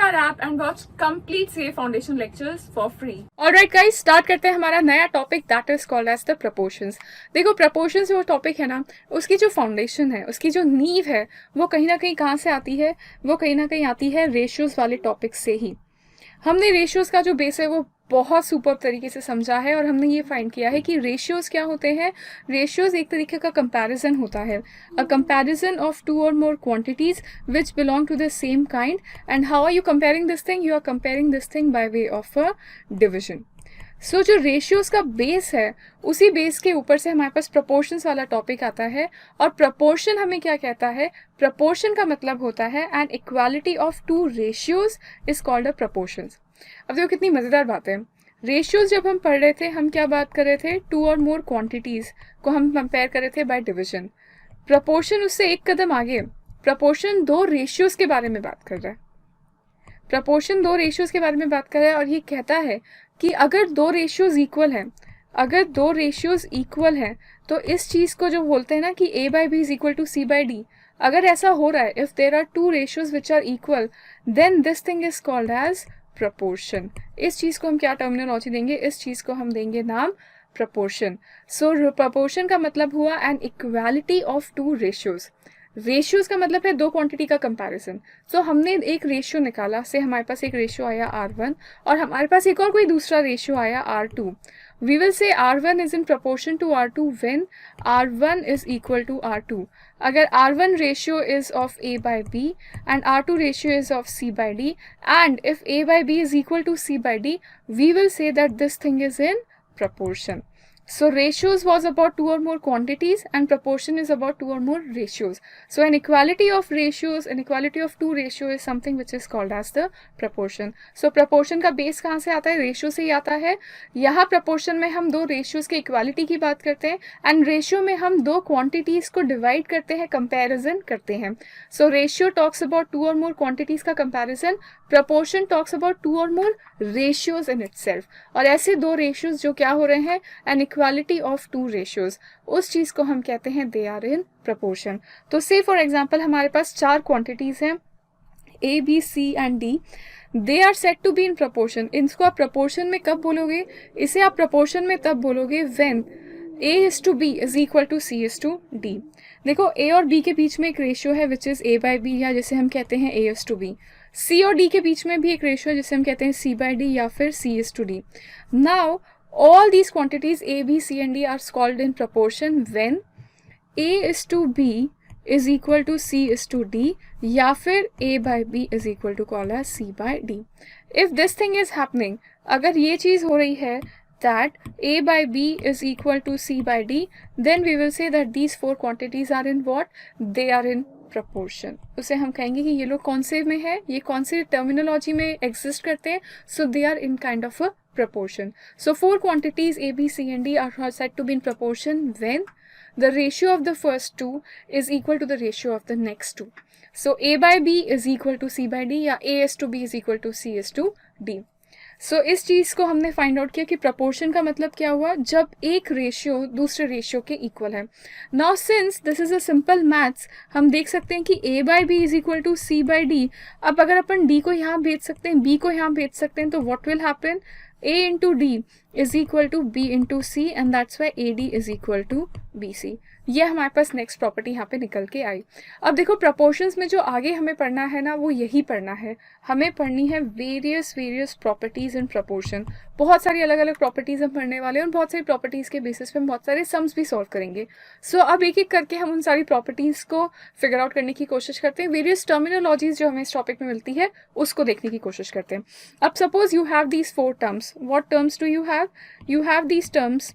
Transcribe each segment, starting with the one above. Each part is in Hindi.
our app and watch complete safe foundation lectures for free. Alright guys, start करते हैं हमारा नया topic that is called as the proportions. देखो proportions जो टॉपिक है ना, उसकी जो फाउंडेशन है, उसकी जो नींव है, वो कहीं ना कहीं कहाँ से आती है? वो कहीं ना कहीं आती है रेशियोज वाले टॉपिक से ही. हमने रेशियोज का जो बेस है वो बहुत सुपर तरीके से समझा है और हमने ये फाइंड किया है कि रेशियोज क्या होते हैं. रेशियोज एक तरीके का कंपैरिजन होता है, अ कंपैरिजन ऑफ टू और more quantities which belong to the same kind. And how are you comparing this thing? You are comparing this thing by way of a division. So जो रेशियोज का बेस है, उसी बेस के ऊपर से हमारे पास प्रपोर्शंस वाला टॉपिक आता है. और प्रपोर्शन हमें क्या कहता है? प्रपोर्शन का मतलब होता है an equality of two ratios is called a proportions. अब देखो कितनी मज़ेदार बात है. रेशियोज जब हम पढ़ रहे थे, हम क्या बात कर रहे थे? टू और मोर क्वांटिटीज को हम कंपेयर कर रहे थे बाय डिवीजन. प्रपोर्शन उससे एक कदम आगे. प्रपोर्शन दो रेशियोज के बारे में बात कर रहा है. प्रपोर्शन दो रेशियोज के बारे में बात कर रहा है और ये कहता है कि अगर दो रेशियोज इक्वल हैं, अगर दो रेशियोज इक्वल हैं, तो इस चीज़ को जो बोलते हैं ना कि a by B is equal to C by D, अगर ऐसा हो रहा है, if there are two ratios which are equal, then this thing is called as proportion. इस चीज़ को हम क्या टर्मिनोलॉजी देंगे? इस चीज़ को हम देंगे नाम प्रपोर्शन. सो प्रपोर्शन का मतलब हुआ an equality of two ratios. Ratios का मतलब है दो क्वांटिटी का कंपैरिजन. सो हमने एक रेशियो निकाला, से हमारे पास एक रेशियो आया R1 और हमारे पास एक और कोई दूसरा रेशियो आया R2. We will say R1 is in proportion to R2 when R1 is equal to R2. अगर R1 ratio is of A by B and R2 ratio is of C by D, and if A by B is equal to C by D, we will say that this thing is in proportion. So ratios was about two or more quantities and proportion is about two or more ratios. So an equality of ratios, an equality of two ratio is something which is called as the proportion. So proportion का base कहाँ से आता है? रेशियो से ही आता है. यहाँ proportion में हम दो ratios के equality की बात करते हैं and ratio में हम दो quantities को divide करते हैं, comparison करते हैं. So ratio talks about two or more quantities का comparison, proportion talks about two or more ratios in itself. और ऐसे दो ratios जो क्या हो रहे हैं? an equality of two ratios, उस चीज को हम कहते हैं they are in proportion. तो say for example हमारे पास चार quantities हैं A, B, C and D. They are said to be in proportion. इनको आप proportion में कब बोलोगे? इसे आप proportion में तब बोलोगे when A is to B is equal to C is to D. देखो A और B के बीच में एक रेशियो है which is A by B, या जिसे हम कहते हैं A is to B. C और D के बीच में भी एक रेशियो है जिसे हम कहते हैं C by D या फिर C is to D. Now all these quantities A, B, C and D are called in proportion when A is to B is equal to C is to D या फिर A by B is equal to call as C by D. If this thing is happening, अगर ये चीज़ हो रही है that A by B is equal to C by D, then we will say that these four quantities are in what? They are in proportion. उसे हम कहेंगे कि ये लोग कौन से में है, ये कौन से टर्मिनोलॉजी में एग्जिस्ट करते हैं. So they are in kind of a proportion. So four quantities A, B, C and D are said to be in proportion when the ratio of the first two is equal to the ratio of the next two. So A by B is equal to C by D या A is to B is equal to C is to D. So इस चीज़ को हमने फाइंड आउट किया कि प्रपोर्शन का मतलब क्या हुआ? जब एक रेशियो दूसरे रेशियो के इक्वल है. Now since this is a simple maths, हम देख सकते हैं कि A by B is equal to C by D. अब अगर अपन D को यहाँ भेज सकते हैं, B को यहाँ भेज सकते हैं, तो what will happen? A into D is equal to B into C and that's why AD is equal to BC. ये हमारे पास नेक्स्ट प्रॉपर्टी यहाँ पे निकल के आई. अब देखो प्रपोर्शंस में जो आगे हमें पढ़ना है ना, वो यही पढ़ना है. हमें पढ़नी है वेरियस प्रॉपर्टीज इन प्रपोर्शन. बहुत सारी अलग अलग प्रॉपर्टीज हम पढ़ने वाले हैं और बहुत सारी प्रॉपर्टीज के बेसिस पे हम बहुत सारे सम्स भी सॉल्व करेंगे. सो अब एक एक करके हम उन सारी प्रॉपर्टीज को फिगर आउट करने की कोशिश करते हैं. वेरियस टर्मिनोलॉजीज जो हमें इस टॉपिक में मिलती है उसको देखने की कोशिश करते हैं. अब suppose you have these four terms. What terms do you have? You have these terms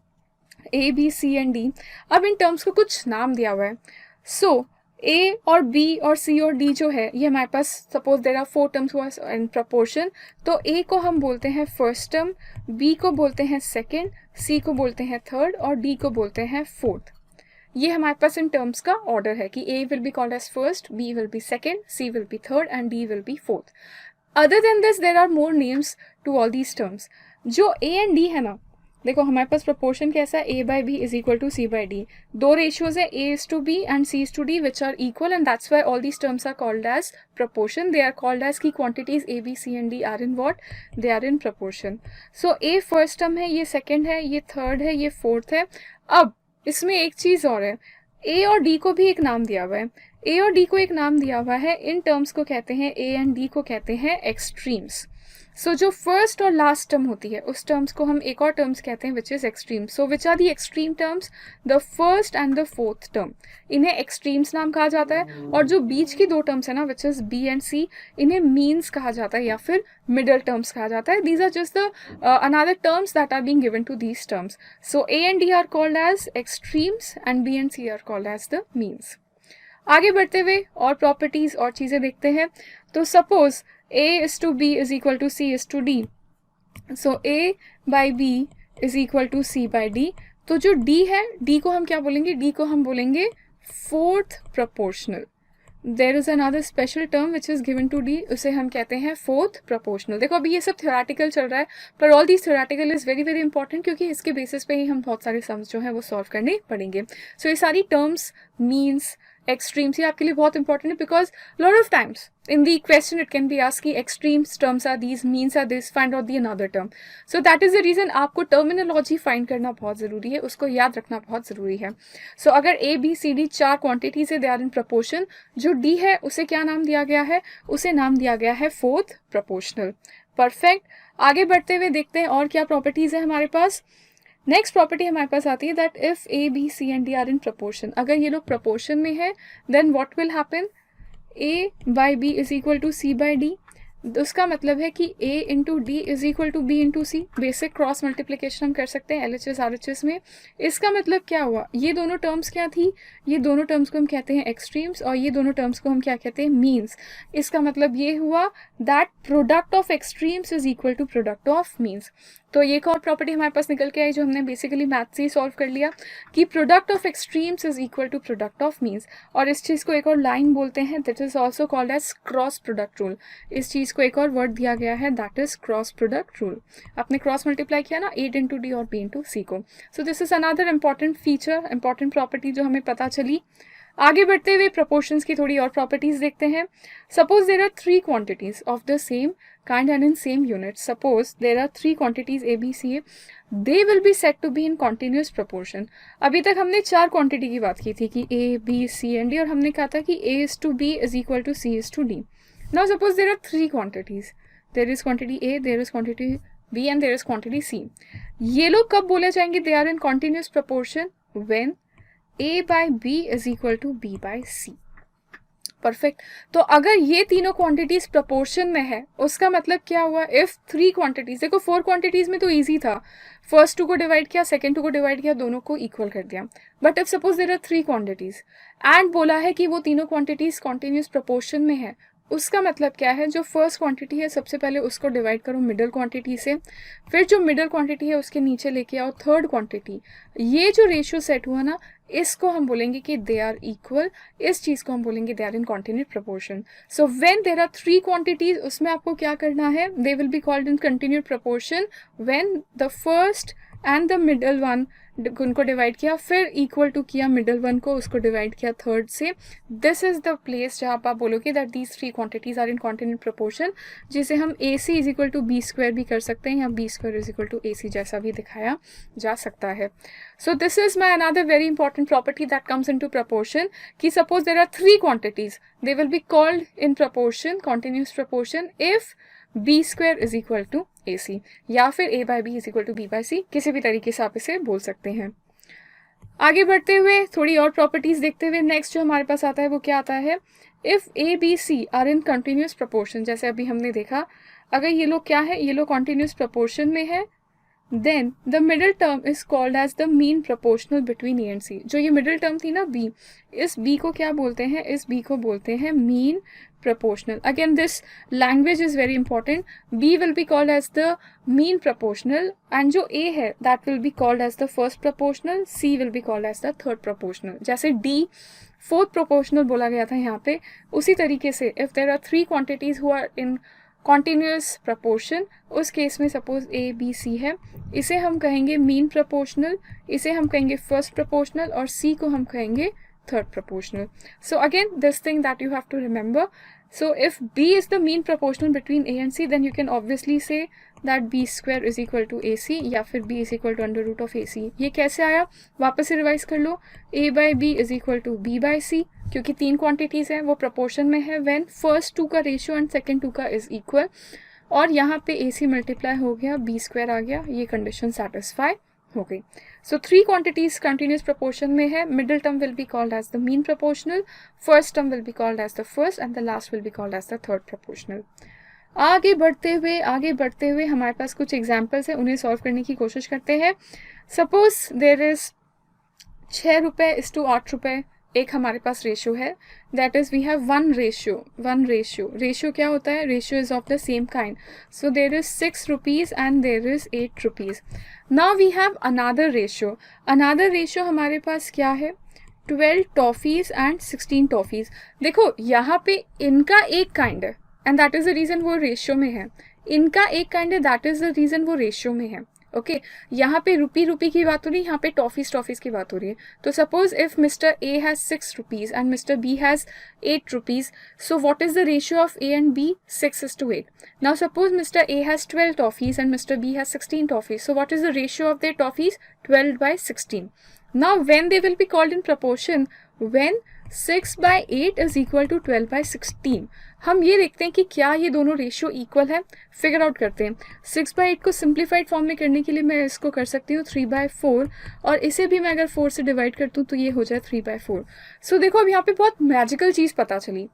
A, B, C and D. अब इन टर्म्स को कुछ नाम दिया हुआ है. सो A और B और C और D जो है, ये हमारे पास suppose there are four terms हुआ इन प्रपोर्शन. तो A को हम बोलते हैं फर्स्ट टर्म, B को बोलते हैं सेकेंड, C को बोलते हैं थर्ड और D को बोलते हैं फोर्थ. ये हमारे पास इन टर्म्स का ऑर्डर है कि A will be called as first, B will be second, C will be third and D will be fourth. Other than this there are more names to all these terms. जो A एंड D है ना, देखो हमारे पास प्रपोर्शन कैसा है, A by B is equal to C by D. दो रेशियोज है, A is to B and C is to D, which are equal, and that's why all these terms are called as proportion. They are called as की quantities a b c and d are in what, they are in proportion. So a first term है, ये सेकंड है, ये थर्ड है, ये फोर्थ है. अब इसमें एक चीज और है, a और d को भी एक नाम दिया हुआ है. a और d को एक नाम दिया हुआ है, इन टर्म्स को कहते हैं, a एंड d को कहते हैं एक्सट्रीम्स. सो जो फर्स्ट और लास्ट टर्म होती है उस टर्म्स को हम एक और टर्म्स कहते हैं which is extreme. So which are the extreme terms, the first and the fourth term, इन्हें एक्सट्रीम्स नाम कहा जाता है. और जो बीच की दो टर्म्स है ना, विच इज बी एंड सी, इन्हें मीन्स कहा जाता है या फिर मिडल टर्म्स कहा जाता है. These are just the another terms that are being given to these terms. So A and D are called as extremes and B and C are called as the means. आगे बढ़ते हुए और प्रॉपर्टीज और चीजें देखते हैं. तो suppose a is to b is equal to c is to d. So a by b is equal to c by d. तो जो d है, d को हम क्या बोलेंगे, d को हम बोलेंगे fourth proportional. There is another special term which is given to D, उसे हम कहते हैं फोर्थ प्रोपोर्शनल. देखो अभी ये सब थ्योरेटिकल चल रहा है, पर all these theoretical is very very important, क्योंकि इसके बेसिस पे ही हम बहुत सारे सम्स जो है वो सॉल्व करने पड़ेंगे. सो ये सारी टर्म्स, मीन्स, एक्सट्रीम्स, ये आपके लिए बहुत इंपॉर्टेंट है, because lot of times in the question it can be asked कि extremes terms are these, means are this, find out the another term. So that is the reason आपको terminology find करना बहुत ज़रूरी है, उसको याद रखना बहुत ज़रूरी है. So अगर A, B, C, D चार quantities है, they are in proportion, जो D है उसे क्या नाम दिया गया है, उसे नाम दिया गया है fourth proportional. Perfect. आगे बढ़ते हुए देखते हैं और क्या properties है हमारे पास. नेक्स्ट प्रॉपर्टी हमारे पास आती है that if A, B, C and D are in proportion. अगर ये लोग proportion में है then what will happen, a by b is equal to c by d. उसका मतलब है कि a into D is equal to B into C. Basic cross multiplication हम कर सकते हैं LHS RHS में. इसका मतलब क्या हुआ, ये दोनों टर्म्स क्या थी, ये दोनों टर्म्स को हम कहते हैं एक्सट्रीम्स और ये दोनों टर्म्स को हम क्या कहते हैं, मीन्स. इसका मतलब ये हुआ that product of extremes is equal to product of means. तो ये एक और प्रॉपर्टी हमारे पास निकल के आई जो हमने बेसिकली मैथ से ही सॉल्व कर लिया कि product of extremes is equal to product of means. और इस चीज़ को एक और लाइन बोलते हैं, that is also called as cross product rule. इस चीज़ को एक और वर्ड दिया गया है, that is cross product rule. आपने क्रॉस मल्टीप्लाई किया ना, A इंटू डी और B इंटू सी को. So this is another important feature, important property जो हमें पता चली. आगे बढ़ते हुए प्रोपोर्शंस की थोड़ी और प्रॉपर्टीज देखते हैं. Suppose there are three quantities of the same kind and in same unit. Suppose there are three quantities A, B, C, A. They will be said to be in continuous proportion. अभी तक हमने चार क्वांटिटी की बात की थी कि A, B, C and D, और हमने कहा था कि A is to B is equal to C is to D. Now suppose there are three quantities. There is quantity A, there is quantity B and there is quantity C. ये लोग कब बोले जाएंगे they are in continuous proportion? When A by B is equal to B by C. Perfect. तो अगर ये तीनों क्वांटिटीज प्रोपोर्शन में है उसका मतलब क्या हुआ, इफ थ्री क्वांटिटीज, देखो फोर क्वांटिटीज में तो इजी था, फर्स्ट टू को डिवाइड किया, सेकंड टू को डिवाइड किया, दोनों को इक्वल कर दिया. But if suppose there are three quantities and बोला है कि वो तीनों क्वांटिटीज कॉन्टिन्यूस प्रोपोर्शन में है, उसका मतलब क्या है, जो फर्स्ट क्वांटिटी है सबसे पहले उसको डिवाइड करो मिडल क्वांटिटी से, फिर जो मिडल क्वांटिटी है उसके नीचे लेके आओ थर्ड क्वांटिटी. ये जो रेशियो सेट हुआ ना, इसको हम बोलेंगे कि दे आर इक्वल. इस चीज़ को हम बोलेंगे they are in continuous proportion. So when there are three quantities, उसमें आपको क्या करना है, they will be called in continuous proportion when the first and the middle one, उनको डिवाइड किया, फिर इक्वल टू किया मिडल वन को, उसको डिवाइड किया थर्ड से. दिस इज द प्लेस जहाँ आप बोलोगे that these three quantities are in continuous proportion, जिसे हम AC is equal to B square भी कर सकते हैं या B square is equal to AC जैसा भी दिखाया जा सकता है. So this is my another very important property that comes in to proportion कि suppose there are three quantities, they will be called in proportion, continuous proportion, if B square is equal to AC या फिर A by B is equal to B by C, किसी भी तरीके से आप इसे बोल सकते हैं. आगे बढ़ते हुए थोड़ी और प्रॉपर्टीज देखते हुए नेक्स्ट जो हमारे पास आता है वो क्या आता है, if A, B, C are in continuous proportion, जैसे अभी हमने देखा, अगर ये लोग क्या है, ये लोग कंटिन्यूस प्रोपोर्शन में है, then the middle term is called as the mean proportional between A and C. जो ये मिडल टर्म थी ना B, इस B को क्या बोलते हैं, इस B को बोलते हैं mean proportional. Again, this language is very important. B will be called as the mean proportional and जो A है that will be called as the first proportional, C will be called as the third proportional. जैसे D fourth proportional बोला गया था यहाँ पे, उसी तरीके से if there are three quantities who are in continuous proportion, उस केस में सपोज ए बी सी है, इसे हम कहेंगे मीन प्रपोर्शनल, इसे हम कहेंगे फर्स्ट प्रपोर्शनल और सी को हम कहेंगे third proportional. So again, this thing that you have to remember. So if B is the mean proportional between A and C, then you can obviously say that B square is equal to AC या फिर B is equal to under root of AC. ये कैसे आया, वापस से रिवाइज कर लो. A by B is equal to B by C, क्योंकि तीन क्वांटिटीज हैं, वो प्रोपोर्शन में है when first टू का रेशियो एंड सेकेंड टू का इज इक्वल. और यहाँ पे AC मल्टीप्लाई हो गया, B स्क्वायर आ गया, ये कंडीशन सेटिस्फाई हो गई. So three quantities continuous proportion में है. Middle term will be called as the mean proportional, first term will be called as the first and the last will be called as the third proportional. आगे बढ़ते हुए हमारे पास कुछ एग्जाम्पल्स हैं, उन्हें सॉल्व करने की कोशिश करते हैं. सपोज देर इज 6 रुपये इज टू 8 रुपये एक हमारे पास रेशियो है. That is we have one ratio क्या होता है, ratio is of the same kind. So there is 6 rupees and there is 8 rupees. Now we have another ratio हमारे पास क्या है, 12 टॉफ़ीज़ एंड 16 टॉफ़ीज़. देखो यहाँ पे इनका एक काइंड है and that is the reason वो रेशियो में है. इनका एक काइंड है, दैट इज द रीज़न वो रेशियो में है. ओके यहाँ पे रुपी की बात हो रही है, यहाँ पे टॉफीज की बात हो रही है. तो suppose if mister A has 6 rupees and mister B has 8 rupees, so what is the ratio of A and B, 6:8. Now suppose mister A has 12 toffees and mister B has 16 toffees, so what is the ratio of their toffees, 12/16. Now when they will be called in proportion, when 6/8 is equal to 12/16. हम ये देखते हैं कि क्या ये दोनों रेशियो इक्वल है, फिगर आउट करते हैं. 6/8 को सिंप्लीफाइड फॉर्म में करने के लिए मैं इसको कर सकती हूँ 3/4 और इसे भी मैं अगर 4 से डिवाइड करती हूँ तो ये हो जाए 3/4. सो देखो अब यहाँ पे बहुत मैजिकल चीज़ पता चली.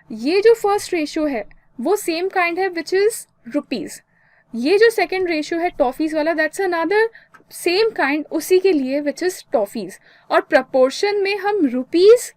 ये जो फर्स्ट रेशियो है वो सेम काइंड है विच इज़ रुपीज़. ये जो सेकेंड रेशियो है टॉफीज़ वाला, दैट्स अनदर सेम काइंड उसी के लिए विच इज़ टॉफीज़. और प्रपोर्शन में हम रुपीज़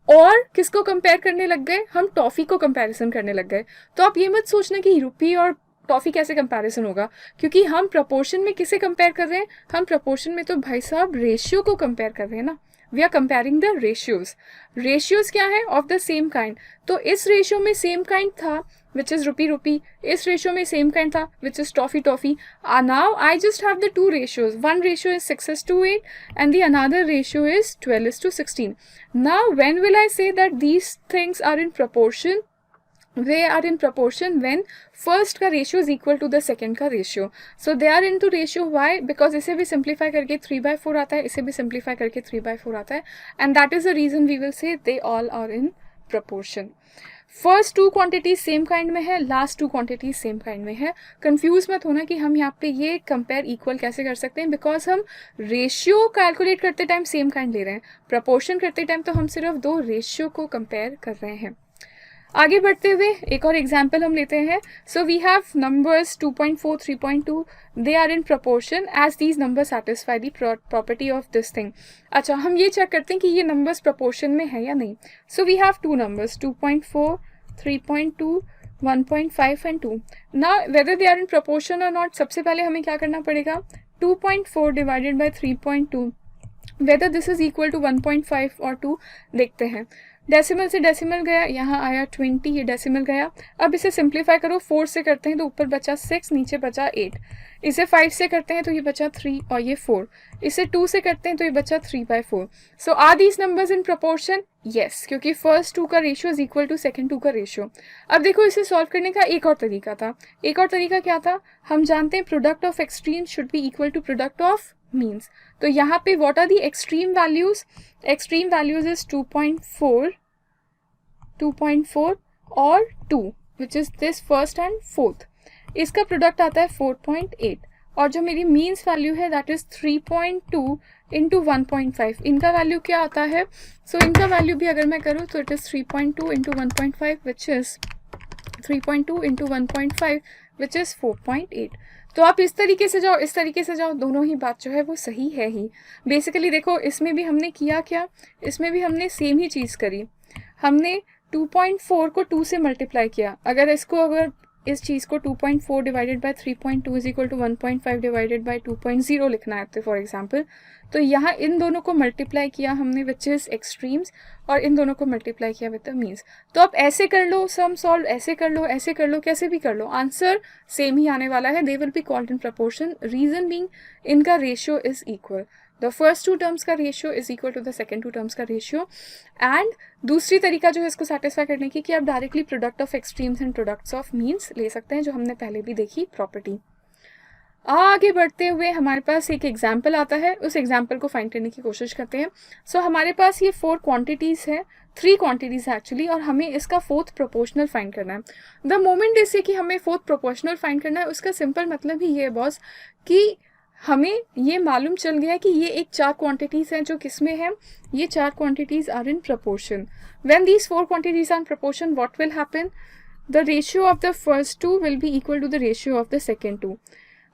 और किसको कंपेयर करने लग गए, हम टॉफ़ी को कंपैरिजन करने लग गए. तो आप ये मत सोचना कि रुपी और टॉफ़ी कैसे कंपैरिजन होगा, क्योंकि हम प्रपोर्शन में किसे कंपेयर कर रहे हैं, हम प्रपोर्शन में तो भाई साहब रेशियो को कंपेयर कर रहे हैं ना. We are comparing the ratios क्या है, ऑफ द सेम काइंड. तो इस रेशियो में सेम काइंड था which is रुपी, इस रेशियो में सेम काइंड था which is toffee. Now I just have the two ratios. One ratio is 6:8 and the another ratio is 12:16. Now when will I say that these things are in proportion? They are in proportion when first का ratio is equal to the second का ratio. So they are into ratio. Why? Because इसे भी simplify करके 3/4 आता है, इसे भी simplify करके 3/4 आता है, and that is the reason we will say they all are in proportion. First two quantities same kind में है, last two quantities same kind में है. कंफ्यूज मत होना कि हम यहाँ पे ये कंपेयर इक्वल कैसे कर सकते हैं, बिकॉज हम रेशियो कैलकुलेट करते टाइम सेम काइंड ले रहे हैं, प्रपोर्शन करते टाइम तो हम सिर्फ दो रेशियो को कंपेयर कर रहे हैं. आगे बढ़ते हुए एक और एग्जाम्पल हम लेते हैं. So we have numbers 2.4, 3.2. They are in proportion as these number satisfy the property of this thing. अच्छा हम ये चेक करते हैं कि ये नंबर्स प्रपोर्शन में है या नहीं. So we have two numbers 2.4, 3.2, 1.5 and 2. ना whether they are in proportion और नॉट, सबसे पहले हमें क्या करना पड़ेगा, 2.4 divided by 3.2, whether this is equal to 1.5 और 2 देखते हैं. डेसिमल से डेसिमल गया, यहाँ आया 20, ये डेसिमल गया. अब इसे सिंप्लीफाई करो, 4 से करते हैं तो ऊपर बचा 6, नीचे बचा 8. इसे 5 से करते हैं तो ये बचा 3 और ये 4. इसे 2 से करते हैं तो ये बचा 3/4. So are these numbers in proportion? Yes, क्योंकि फर्स्ट 2 का ratio is equal to second 2 का रेशियो. अब देखो इसे सॉल्व करने का एक और तरीका था. एक और तरीका क्या था, हम जानते हैं product of extreme should be equal to product of means. तो यहाँ पे what are the extreme values, extreme values is 2.4 और 2 which is this first and fourth. इसका प्रोडक्ट आता है 4.8 और जो मेरी मीन्स वैल्यू है दैट इज 3.2 इंटू 1.5. इनका वैल्यू क्या आता है, सो इनका वैल्यू भी अगर मैं करूँ तो it is 3.2 into 1.5 which is 3.2 into 1.5 which is 4.8. तो आप इस तरीके से जाओ, इस तरीके से जाओ, दोनों ही बात जो है वो सही है ही. बेसिकली देखो इसमें भी हमने किया क्या, इसमें भी हमने सेम ही चीज़ करी. हमने 2.4 को 2 से मल्टीप्लाई किया. अगर इस चीज़ को 2.4 divided by 3.2 is equal to 1.5 divided by 2.0 लिखना है तो फॉर एग्जांपल, तो यहाँ इन दोनों को मल्टीप्लाई किया हमने विच इज़ एक्सट्रीम्स, और इन दोनों को मल्टीप्लाई किया विद द मीन्स। तो आप ऐसे कर लो सम सॉल्व, ऐसे कर लो, ऐसे कर लो, कैसे भी कर लो, आंसर सेम ही आने वाला है। They will be called in proportion, reason being इनका ratio is equal. The first two terms का ratio is equal to the second two terms का रेशियो। एंड दूसरी तरीका जो है इसको सेटिस्फाई करने की कि आप directly product of extremes and products of means ले सकते हैं, जो हमने पहले भी देखी प्रॉपर्टी। आगे बढ़ते हुए हमारे पास एक एग्जाम्पल आता है, उस एग्जाम्पल को फाइंड करने की कोशिश करते हैं। सो हमारे पास ये 4 क्वांटिटीज़ है, 3 क्वांटिटीज़ है एक्चुअली, और हमें इसका 4th प्रोपोर्शनल फाइंड करना है। द मोमेंट जैसे कि हमें 4th प्रोपोर्शनल फाइंड करना है, उसका सिंपल मतलब ही ये है बॉस कि हमें ये मालूम चल गया है कि ये एक 4 क्वांटिटीज़ हैं जो किस में है, ये 4 quantities are in proportion. When these 4 quantities are in proportion what will happen, the ratio of the first 2 will be equal to the ratio of the second 2।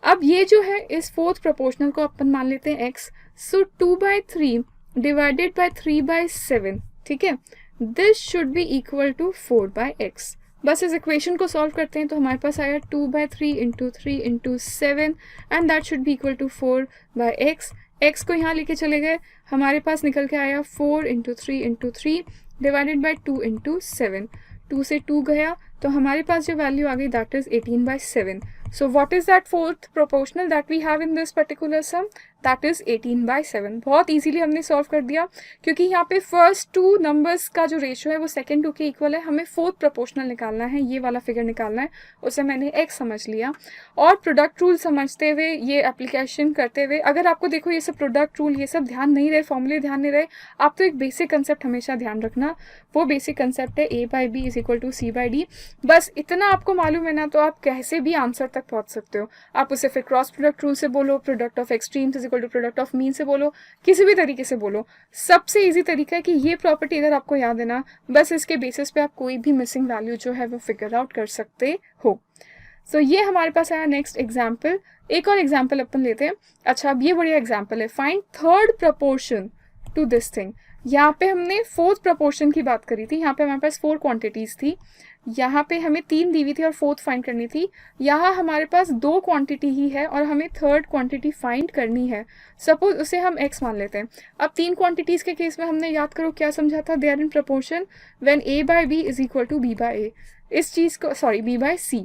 अब ये जो है इस 4th प्रोपोर्शनल को अपन मान लेते हैं x, सो 2/3 डिवाइडेड बाय 3/7, ठीक है, this should be equal to 4/x। बस इस इक्वेशन को सॉल्व करते हैं तो हमारे पास आया 2/3 into 3 into 7 and that should be equal to 4/x। x को यहाँ लेके चले गए, हमारे पास निकल के आया 4 into 3 into 3 divided by 2 into 7। 2 से 2 गया तो हमारे पास जो वैल्यू आ गई that is 18/7। So what is that 4th proportional that we have in this particular sum? That is 18/7। बहुत इजीली हमने सॉल्व कर दिया क्योंकि यहाँ पे फर्स्ट 2 नंबर्स का जो रेशियो है वो सेकेंड 2 के इक्वल है। हमें 4th प्रोपोर्शनल निकालना है, ये वाला फिगर निकालना है, उसे मैंने x समझ लिया। और प्रोडक्ट रूल समझते हुए ये एप्लीकेशन करते हुए, अगर आपको देखो ये सब प्रोडक्ट रूल ये सब ध्यान नहीं रहे, फॉर्मूले ध्यान नहीं रहे, आप तो एक बेसिक कंसेप्ट हमेशा ध्यान रखना। वो बेसिक कंसेप्ट है a/b is equal to c/d। बस इतना आपको मालूम है ना तो आप कैसे भी आंसर तक पहुंच सकते हो। आप उसे फिर क्रॉस प्रोडक्ट रूल से बोलो, product of extremes is equal to product of mean से बोलो, किसी भी तरीके से बोलो। सबसे इजी तरीका है कि ये प्रॉपर्टी अगर आपको याद है ना, बस इसके बेसिस पे आप कोई भी मिसिंग वैल्यू जो है वो फिगर आउट कर सकते हो। सो ये हमारे पास आया नेक्स्ट एग्जाम्पल। एक और एग्जाम्पल अपन लेते हैं। अच्छा, अब ये बढ़िया एग्जाम्पल है, find 3rd proportion to this thing. यहाँ पे हमने 4th प्रपोर्शन की बात करी थी, यहाँ पे हमारे पास 4 क्वांटिटीज थी, यहाँ पे हमें 3 दी हुई थी और 4th फाइंड करनी थी। यहाँ हमारे पास 2 क्वांटिटी ही है और हमें 3rd क्वांटिटी फाइंड करनी है। सपोज उसे हम x मान लेते हैं। अब 3 क्वांटिटीज के केस में हमने याद करो क्या समझा था, they are in proportion when a/b is equal to b/a। इस चीज़ को b/c,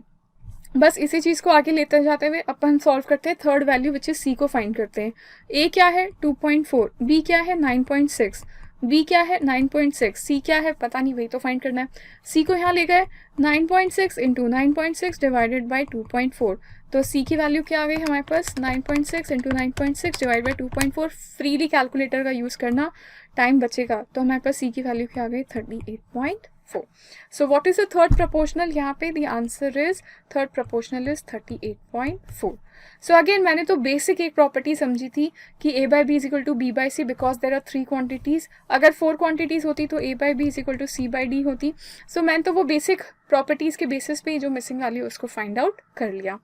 बस इसी चीज़ को आगे लेते जाते हुए अपन सॉल्व करते हैं 3rd value which is c को फाइंड करते हैं। a क्या है 2.4, b क्या है 9.6, b क्या है 9.6, c क्या है पता नहीं, वही तो फाइंड करना है। c को यहाँ ले गए 9.6 इंटू 9.6 डिवाइडेड बाई 2.4, तो c की वैल्यू क्या आ गई हमारे पास 9.6 into 9.6 divide by 2.4। Freely calculator का यूज़ करना, टाइम बचेगा, तो हमारे पास c की वैल्यू क्या आ गई 38.4। So what is the 3rd proportional? यहाँ पे the answer is 3rd proportional is 38.4. So again मैंने तो बेसिक एक प्रॉपर्टी समझी थी कि a/b is equal to b/c because there are 3 quantities। अगर 4 quantities होती तो a/b is equal to c/d होती। So मैंने तो वो बेसिक प्रॉपर्टीज के बेसिस पे जो मिसिंग वैल्यू उसको फाइंड आउट कर लिया।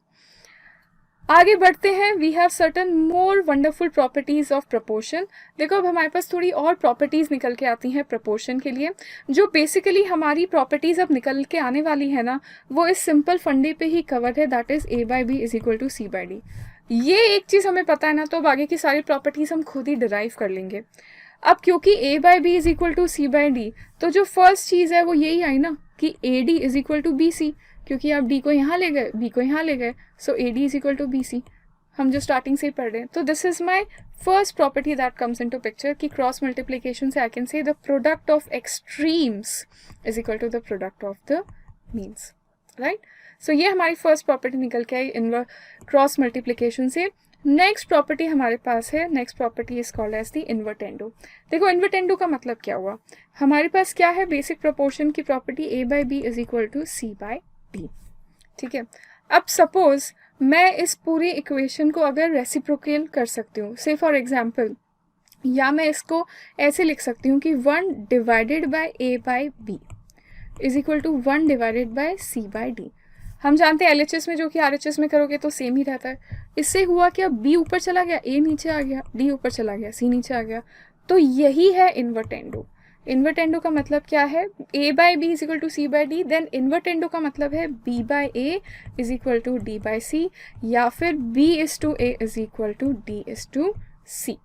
आगे बढ़ते हैं। We have certain more wonderful properties of proportion. देखो अब हमारे पास थोड़ी और प्रॉपर्टीज निकल के आती हैं प्रपोर्शन के लिए। जो बेसिकली हमारी प्रॉपर्टीज अब निकल के आने वाली है ना, वो इस सिंपल फंडे पे ही कवर्ड है, that is a/b is equal to c/d। ये एक चीज़ हमें पता है ना, तो अब आगे की सारी प्रॉपर्टीज हम खुद ही डिराइव कर लेंगे। अब क्योंकि a/b is equal to c/d, तो जो फर्स्ट चीज़ है वो यही आई ना कि AD is equal to BC, क्योंकि आप D को यहाँ ले गए, B को यहाँ ले गए, so AD is equal to BC, हम जो स्टार्टिंग से ही पढ़ रहे हैं। तो this is my first property that comes into picture कि क्रॉस मल्टीप्लिकेशन से I can say the product of extremes is equal to the product of the means, right. So ये हमारी फर्स्ट प्रॉपर्टी निकल के आई इन क्रॉस मल्टीप्लिकेशन से। नेक्स्ट प्रॉपर्टी हमारे पास है, next property is called as the invertendo. देखो इन्वर्टेंडो का मतलब क्या हुआ, हमारे पास क्या है बेसिक प्रोपोर्शन की property a/b is equal to c/d, ठीक है। अब सपोज मैं इस पूरी इक्वेशन को अगर रेसिप्रोकल कर सकती हूँ, से फॉर एग्जाम्पल, या मैं इसको ऐसे लिख सकती हूँ कि 1 divided by a/b is equal to 1 divided by c/d। हम जानते हैं LHS में जो कि RHS में करोगे तो सेम ही रहता है। इससे हुआ क्या, B ऊपर चला गया, A नीचे आ गया, D ऊपर चला गया, C नीचे आ गया, तो यही है इन्वर्टेंडो। इन्वर्टेंडो का मतलब क्या है, a by B is equal to C by D, then invertendo का मतलब है b by A is equal to D by C, या फिर b is to A is equal to D is to C.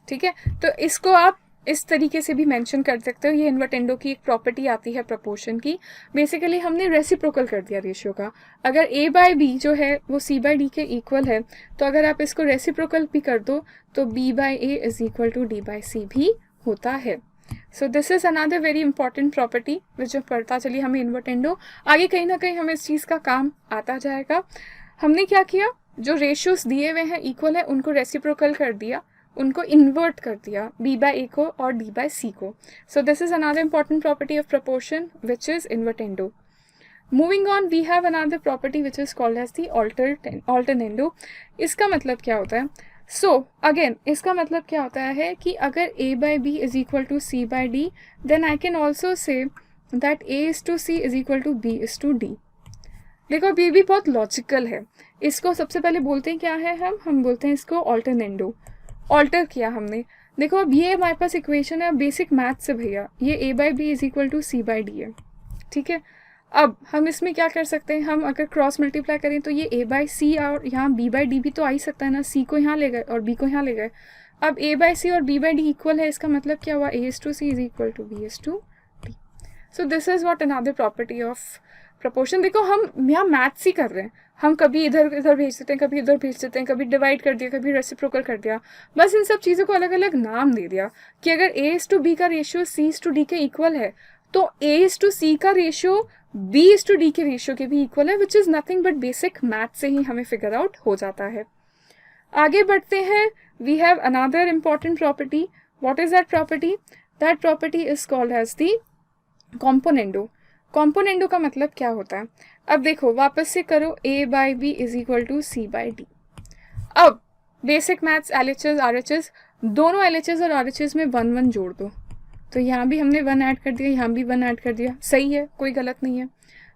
ठीक है, तो इसको आप इस तरीके से भी मेंशन कर सकते हो। ये इन्वर्टेंडो की एक प्रॉपर्टी आती है प्रपोर्शन की। बेसिकली हमने रेसिप्रोकल कर दिया रेशियो का। अगर a बाई बी जो है वो c बाई डी के इक्वल है, तो अगर आप इसको रेसिप्रोकल भी कर दो तो b by A is equal to D by C भी होता है। So this is another very important property जो पढ़ता चलिए हमें इन्वर्टेंडो, आगे कहीं ना कहीं हमें इस चीज़ का काम आता जाएगा। हमने क्या किया, जो रेशियोज दिए हुए हैं इक्वल है उनको रेसिप्रोकल कर दिया, उनको इन्वर्ट कर दिया, b बाई ए को और d बाई सी को। So this is another important property of proportion which is invertendo. Moving on, we have another property which is called as the alternendo. इसका मतलब क्या होता है, अगेन इसका मतलब क्या होता है कि अगर a by B is equal to C by D, then I can also say that a is to c is equal to b is to d. देखो ये भी बहुत लॉजिकल है। इसको सबसे पहले बोलते हैं क्या है, हम बोलते हैं इसको ऑल्टरनेंडो। ऑल्टर किया हमने, देखो अब ये हमारे पास इक्वेशन है बेसिक मैथ से भैया, ये a by B is equal to C by D है। ठीक है, अब हम इसमें क्या कर सकते हैं, हम अगर क्रॉस मल्टीप्लाई करें तो ये a बाई सी और यहाँ b बाई डी भी तो आ ही सकता है ना, c को यहाँ ले गए और b को यहाँ ले गए। अब a बाई सी और b बाई डी इक्वल है, इसका मतलब क्या हुआ, a is to c is equal to b is to d. So this is what another property of proportion. देखो हम यहाँ मैथ्स ही कर रहे हैं, हम कभी इधर इधर भेज देते हैं, कभी इधर भेज देते हैं, कभी डिवाइड कर दिया, कभी रेसिप्रोकल कर दिया, बस इन सब चीज़ों को अलग अलग नाम दे दिया कि अगर a इज टू बी का ratio c is to D के इक्वल है तो a इज टू सी का ratio b is to D के रेशियो के भी इक्वल है, which is nothing but basic math से ही हमें फिगर आउट हो जाता है। आगे बढ़ते हैं, we have another important property. What is that property, that property is called as the componendo. Componendo का मतलब क्या होता है, अब देखो वापस से करो, a by B is equal to C by D. अब बेसिक मैथ्स LHS RHS दोनों LHS और RHS में 1 1 जोड़ दो, तो यहाँ भी हमने 1 ऐड कर दिया, यहाँ भी 1 ऐड कर दिया, सही है, कोई गलत नहीं है।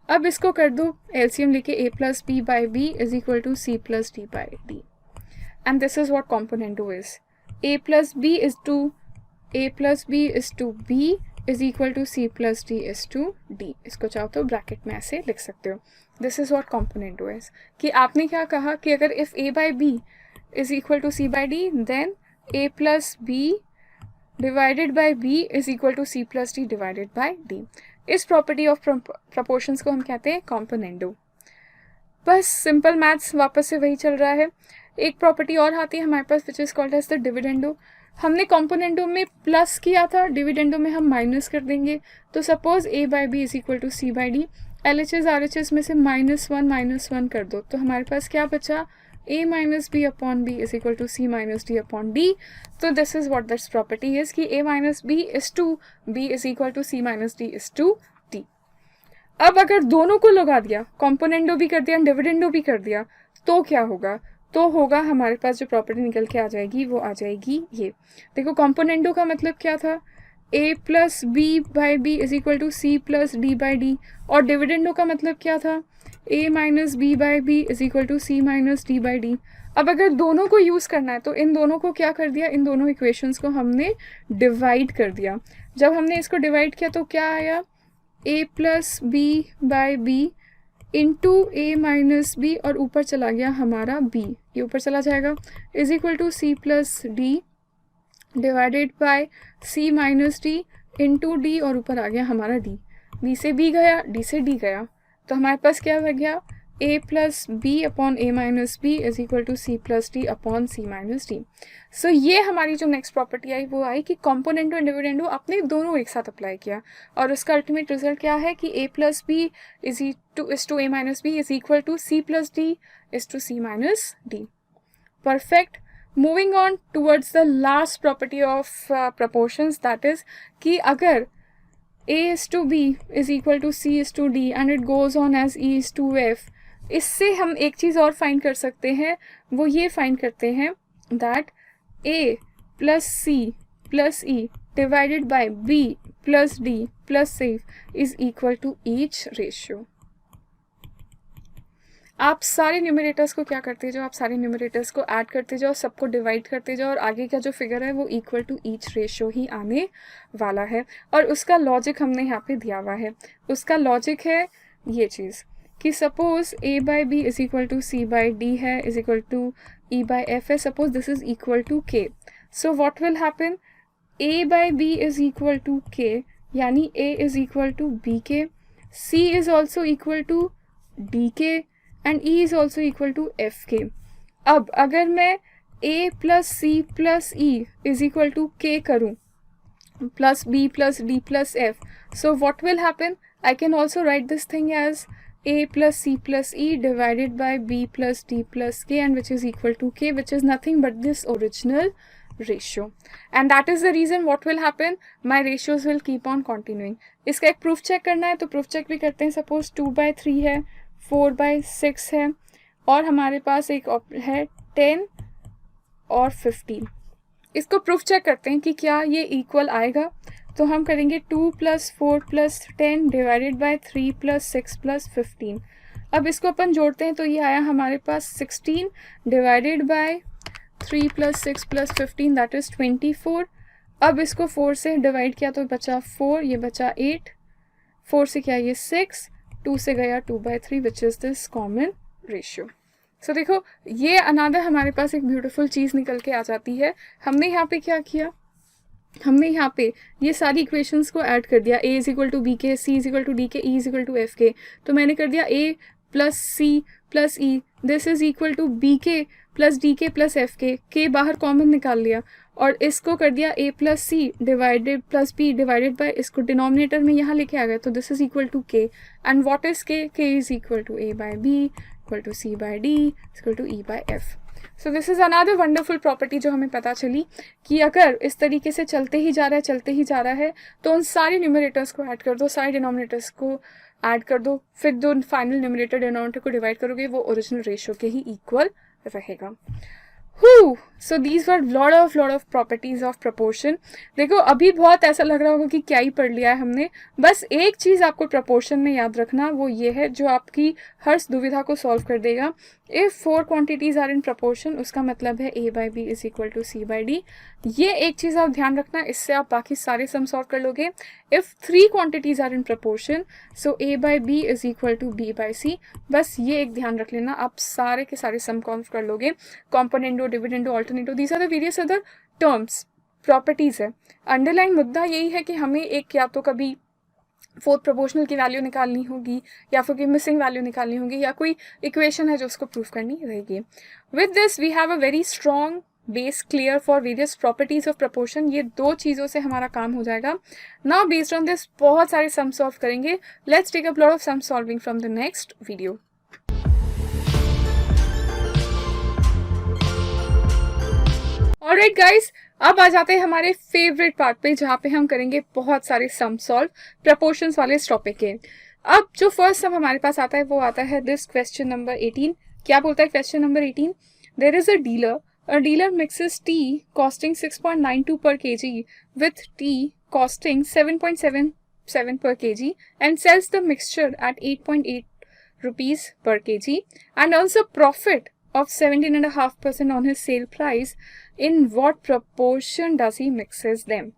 अब इसको कर दो LCM लेके, a plus b by B is equal to C plus d by d, and this is what componendo is. a plus b is to b is equal to C plus d is to d. इसको चाहो तो ब्रैकेट में ऐसे लिख सकते हो। This is what componendo is, कि आपने क्या कहा कि अगर if a by B is equal to C by D, then a plus B divided by b is equal to C plus d divided by d. इस प्रॉपर्टी ऑफ प्रपोर्शंस को हम कहते हैं कॉम्पोनेंटो। बस सिंपल मैथ्स वापस से वही चल रहा है। एक प्रॉपर्टी और आती है हमारे पास which is called as the dividendo. हमने कॉम्पोनेंटो में प्लस किया था, डिविडेंडो में हम माइनस कर देंगे। तो suppose a by B is equal to C by d, LHS RHS में से -1 कर दो, तो हमारे पास क्या बचा, a minus B upon B is equal to C minus D upon D. तो this is what this property is कि a minus B is to b is equal to C minus D is to D. अब अगर दोनों को लगा दिया, कॉम्पोनेंडो भी कर दिया, डिविडेंडो भी कर दिया, तो क्या होगा, तो होगा हमारे पास जो प्रॉपर्टी निकल के आ जाएगी वो आ जाएगी ये। देखो कॉम्पोनेंडो का मतलब क्या था, a plus b by B is equal to C plus d by d, और डिविडेंडो का मतलब क्या था, a minus b by B is equal to C minus d by D. अब अगर दोनों को यूज़ करना है तो इन दोनों को क्या कर दिया, इन दोनों इक्वेशंस को हमने डिवाइड कर दिया। जब हमने इसको डिवाइड किया तो क्या आया, a plus b by b into a minus b, और ऊपर चला गया हमारा b, ये ऊपर चला जाएगा, is equal to C plus d divided by c minus d into D, और ऊपर आ गया हमारा d। b से b गया, d से d गया, तो हमारे पास क्या बन गया, a plus B upon a minus B is equal to C plus D upon c minus D. So ये हमारी जो नेक्स्ट प्रॉपर्टी आई वो आई कि कॉम्पोनेंटो एंड डिविडेंडो आपने दोनों एक साथ अप्लाई किया, और उसका अल्टीमेट रिजल्ट क्या है कि a plus b is to a minus B is equal to c plus d is to c minus d. Perfect. Moving on towards the last property of proportions, that is कि अगर a is to b is equal to c is to d and it goes on as e is to f, इससे हम एक चीज़ और फाइंड कर सकते हैं, वो ये फाइंड करते हैं that a plus C plus e divided by b plus d plus c is equal to each ratio. आप सारे न्यूमरेटर्स को क्या करते जाओ, आप सारे न्यूमरेटर्स को ऐड करते जाओ, सबको डिवाइड करते जाओ, और आगे का जो फिगर है वो इक्वल टू ईच रेशो ही आने वाला है। और उसका लॉजिक हमने यहाँ पे दिया हुआ है। उसका लॉजिक है ये चीज़ कि suppose a by B is equal to C by D है, is equal to e by F है। Suppose this is equal to k, so what will happen, a by B is equal to k, यानी a is equal to B के, c is also equal to D K, and e is also equal to F K. अब अगर मैं a plus C plus e is equal to k करूँ, plus b plus d plus f, so what will happen, I can also write this thing as a plus c plus e divided by b plus d plus k, and which is equal to k, which is nothing but this original ratio. And that is the reason what will happen, my ratios will keep on continuing. इसका एक प्रूफ चेक करना है तो प्रूफ चेक भी करते हैं। सपोज 2/3 है, 4/6 है, और हमारे पास एक है 10 और 15। इसको प्रूफ चेक करते हैं कि क्या ये इक्वल आएगा। तो हम करेंगे 2 + 4 + 10 डिवाइडेड बाय 3 + 6 + 15। अब इसको अपन जोड़ते हैं तो ये आया हमारे पास 16 डिवाइडेड बाय 3 + 6 + 15, दैट इज़ 24। अब इसको 4 से डिवाइड किया तो बचा 4, ये बचा 8, 4 से क्या ये 6, 2 से गया 2/3, which is this common ratio. So देखो ये अनादर हमारे पास एक ब्यूटीफुल चीज़ निकल के आ जाती है। हमने यहाँ पे क्या किया, हमने यहाँ पे ये सारी इक्वेशंस को ऐड कर दिया, a is equal to B के, c is equal to D k, e is equal to F k. तो मैंने कर दिया a plus C plus e, this is equal to B k plus d k plus f k बाहर कॉमन निकाल लिया, और इसको कर दिया a plus c divided plus b divided by, इसको डिनोमिनेटर में यहाँ लेके आ गया, तो this is equal to k, and what is k is equal to a by b equal to c by d equal to e by f. So this is another wonderful property जो हमें पता चली कि अगर इस तरीके से चलते ही जा रहा है तो उन सारे न्यूमरेटर्स को ऐड कर दो, सारे डिनोमिनेटर्स को ऐड कर दो, फिर जो फाइनल न्यूमरेटर डिनोमिनेटर को डिवाइड करोगे वो ओरिजिनल रेशियो के ही इक्वल रहेगा। So these were lot of properties of proportion. देखो अभी बहुत ऐसा लग रहा होगा कि क्या ही पढ़ लिया है हमने, बस एक चीज़ आपको प्रपोर्शन में याद रखना, वो ये है जो आपकी हर दुविधा को सॉल्व कर देगा। If 4 quantities are in proportion, उसका मतलब है a by B is equal to C by d. ये एक चीज़ आप ध्यान रखना, इससे आप बाकी सारे सम सॉल्व कर लोगे। If 3 quantities are in proportion, so a by B is equal to b by C. बस ये एक ध्यान रख लेना, आप सारे के सारे सम सॉल्व कर लोगे। Componendo, dividendo, alternendo, these are the various other terms, properties है। अंडरलाइन मुद्दा यही है कि हमें एक या तो कभी 4th प्रोपोर्शनल की वैल्यू निकालनी होगी, या फिर कोई मिसिंग वैल्यू निकालनी होगी, या कोई इक्वेशन है जो उसको प्रूफ करनी रहेगी। With this we have a very strong base clear for various properties of proportion. ये 2 चीज़ों से हमारा काम हो जाएगा। नाउ बेस्ड ऑन दिस बहुत सारे सम सॉल्व करेंगे। Let's take a lot of sum solving from the next video. Alright guys, अब आ जाते हैं हमारे फेवरेट पार्ट पे, जहाँ पे हम करेंगे बहुत सारे सम सॉल्व प्रपोर्शंस वाले इस टॉपिक के। अब जो फर्स्ट सम हमारे पास आता है वो आता है दिस क्वेश्चन नंबर 18। क्या बोलता है question number 18? There is a dealer mixes tea costing 6.92 per kg with tea costing 7.77 per kg and sells the mixture at 8.8 rupees per kg and earns a profit of 17.5% on his sale price. In what proportion does he mixes them?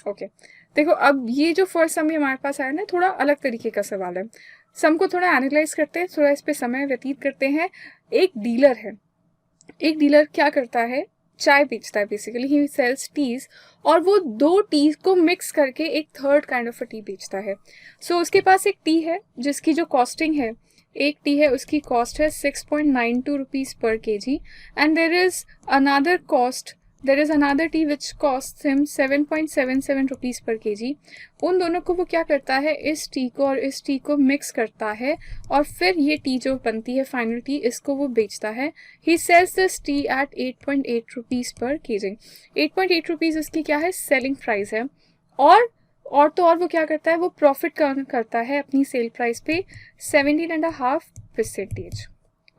Okay. देखो अब ये जो फर्स्ट सम हमारे पास आया ना, थोड़ा अलग तरीके का सवाल है। सम को थोड़ा एनालाइज करते हैं, थोड़ा इस पे समय व्यतीत करते हैं। एक डीलर है, एक डीलर क्या करता है, चाय बेचता है बेसिकली, ही सेल्स टीज, और वो 2 टी को मिक्स करके एक third kind of a T बेचता है। सो उसके पास एक टी है जिसकी जो कॉस्टिंग है, एक टी है उसकी कॉस्ट है 6.92 रुपीज़ पर kg, and there is another tea which costs him 7.77 rupees per kg। उन दोनों को वो क्या करता है, इस टी को और इस टी को मिक्स करता है, और फिर ये टी जो बनती है फाइनल टी, इसको वो बेचता है। He sells this tea at 8.8 rupees पर kg। 8.8 रुपीज़ उसकी क्या है, सेलिंग प्राइस है, और वो क्या करता है, वो प्रॉफिट करता है अपनी सेल प्राइस पे 17.5%।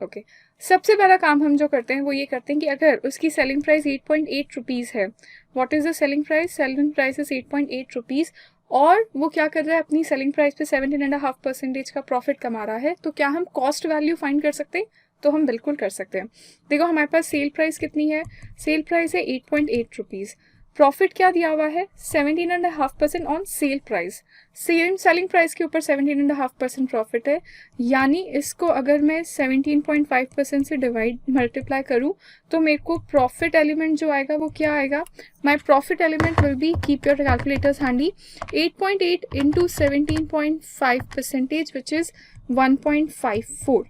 ओके, सबसे पहला काम हम जो करते हैं वो ये करते हैं कि अगर उसकी सेलिंग प्राइस 8.8 रुपीज़ है, what is the selling price? Selling price is 8.8 rupees, और वो क्या कर रहा है, अपनी सेलिंग प्राइस पे 17.5% का प्रॉफिट कमा रहा है, तो क्या हम कॉस्ट वैल्यू फाइंड कर सकते हैं? तो हम बिल्कुल कर सकते हैं। देखो हमारे पास सेल प्राइस कितनी है, सेल प्राइस है 8.8 रुपीज़, प्रॉफिट क्या दिया हुआ है 17.5% on sale price, selling price के ऊपर 17.5% प्रॉफिट है, यानी इसको अगर मैं 17.5% से डिवाइड मल्टीप्लाई करूं तो मेरे को प्रॉफिट एलिमेंट जो आएगा वो क्या आएगा, my profit element will be, keep your calculators handy, 8.8 into 17.5% which is 1.54।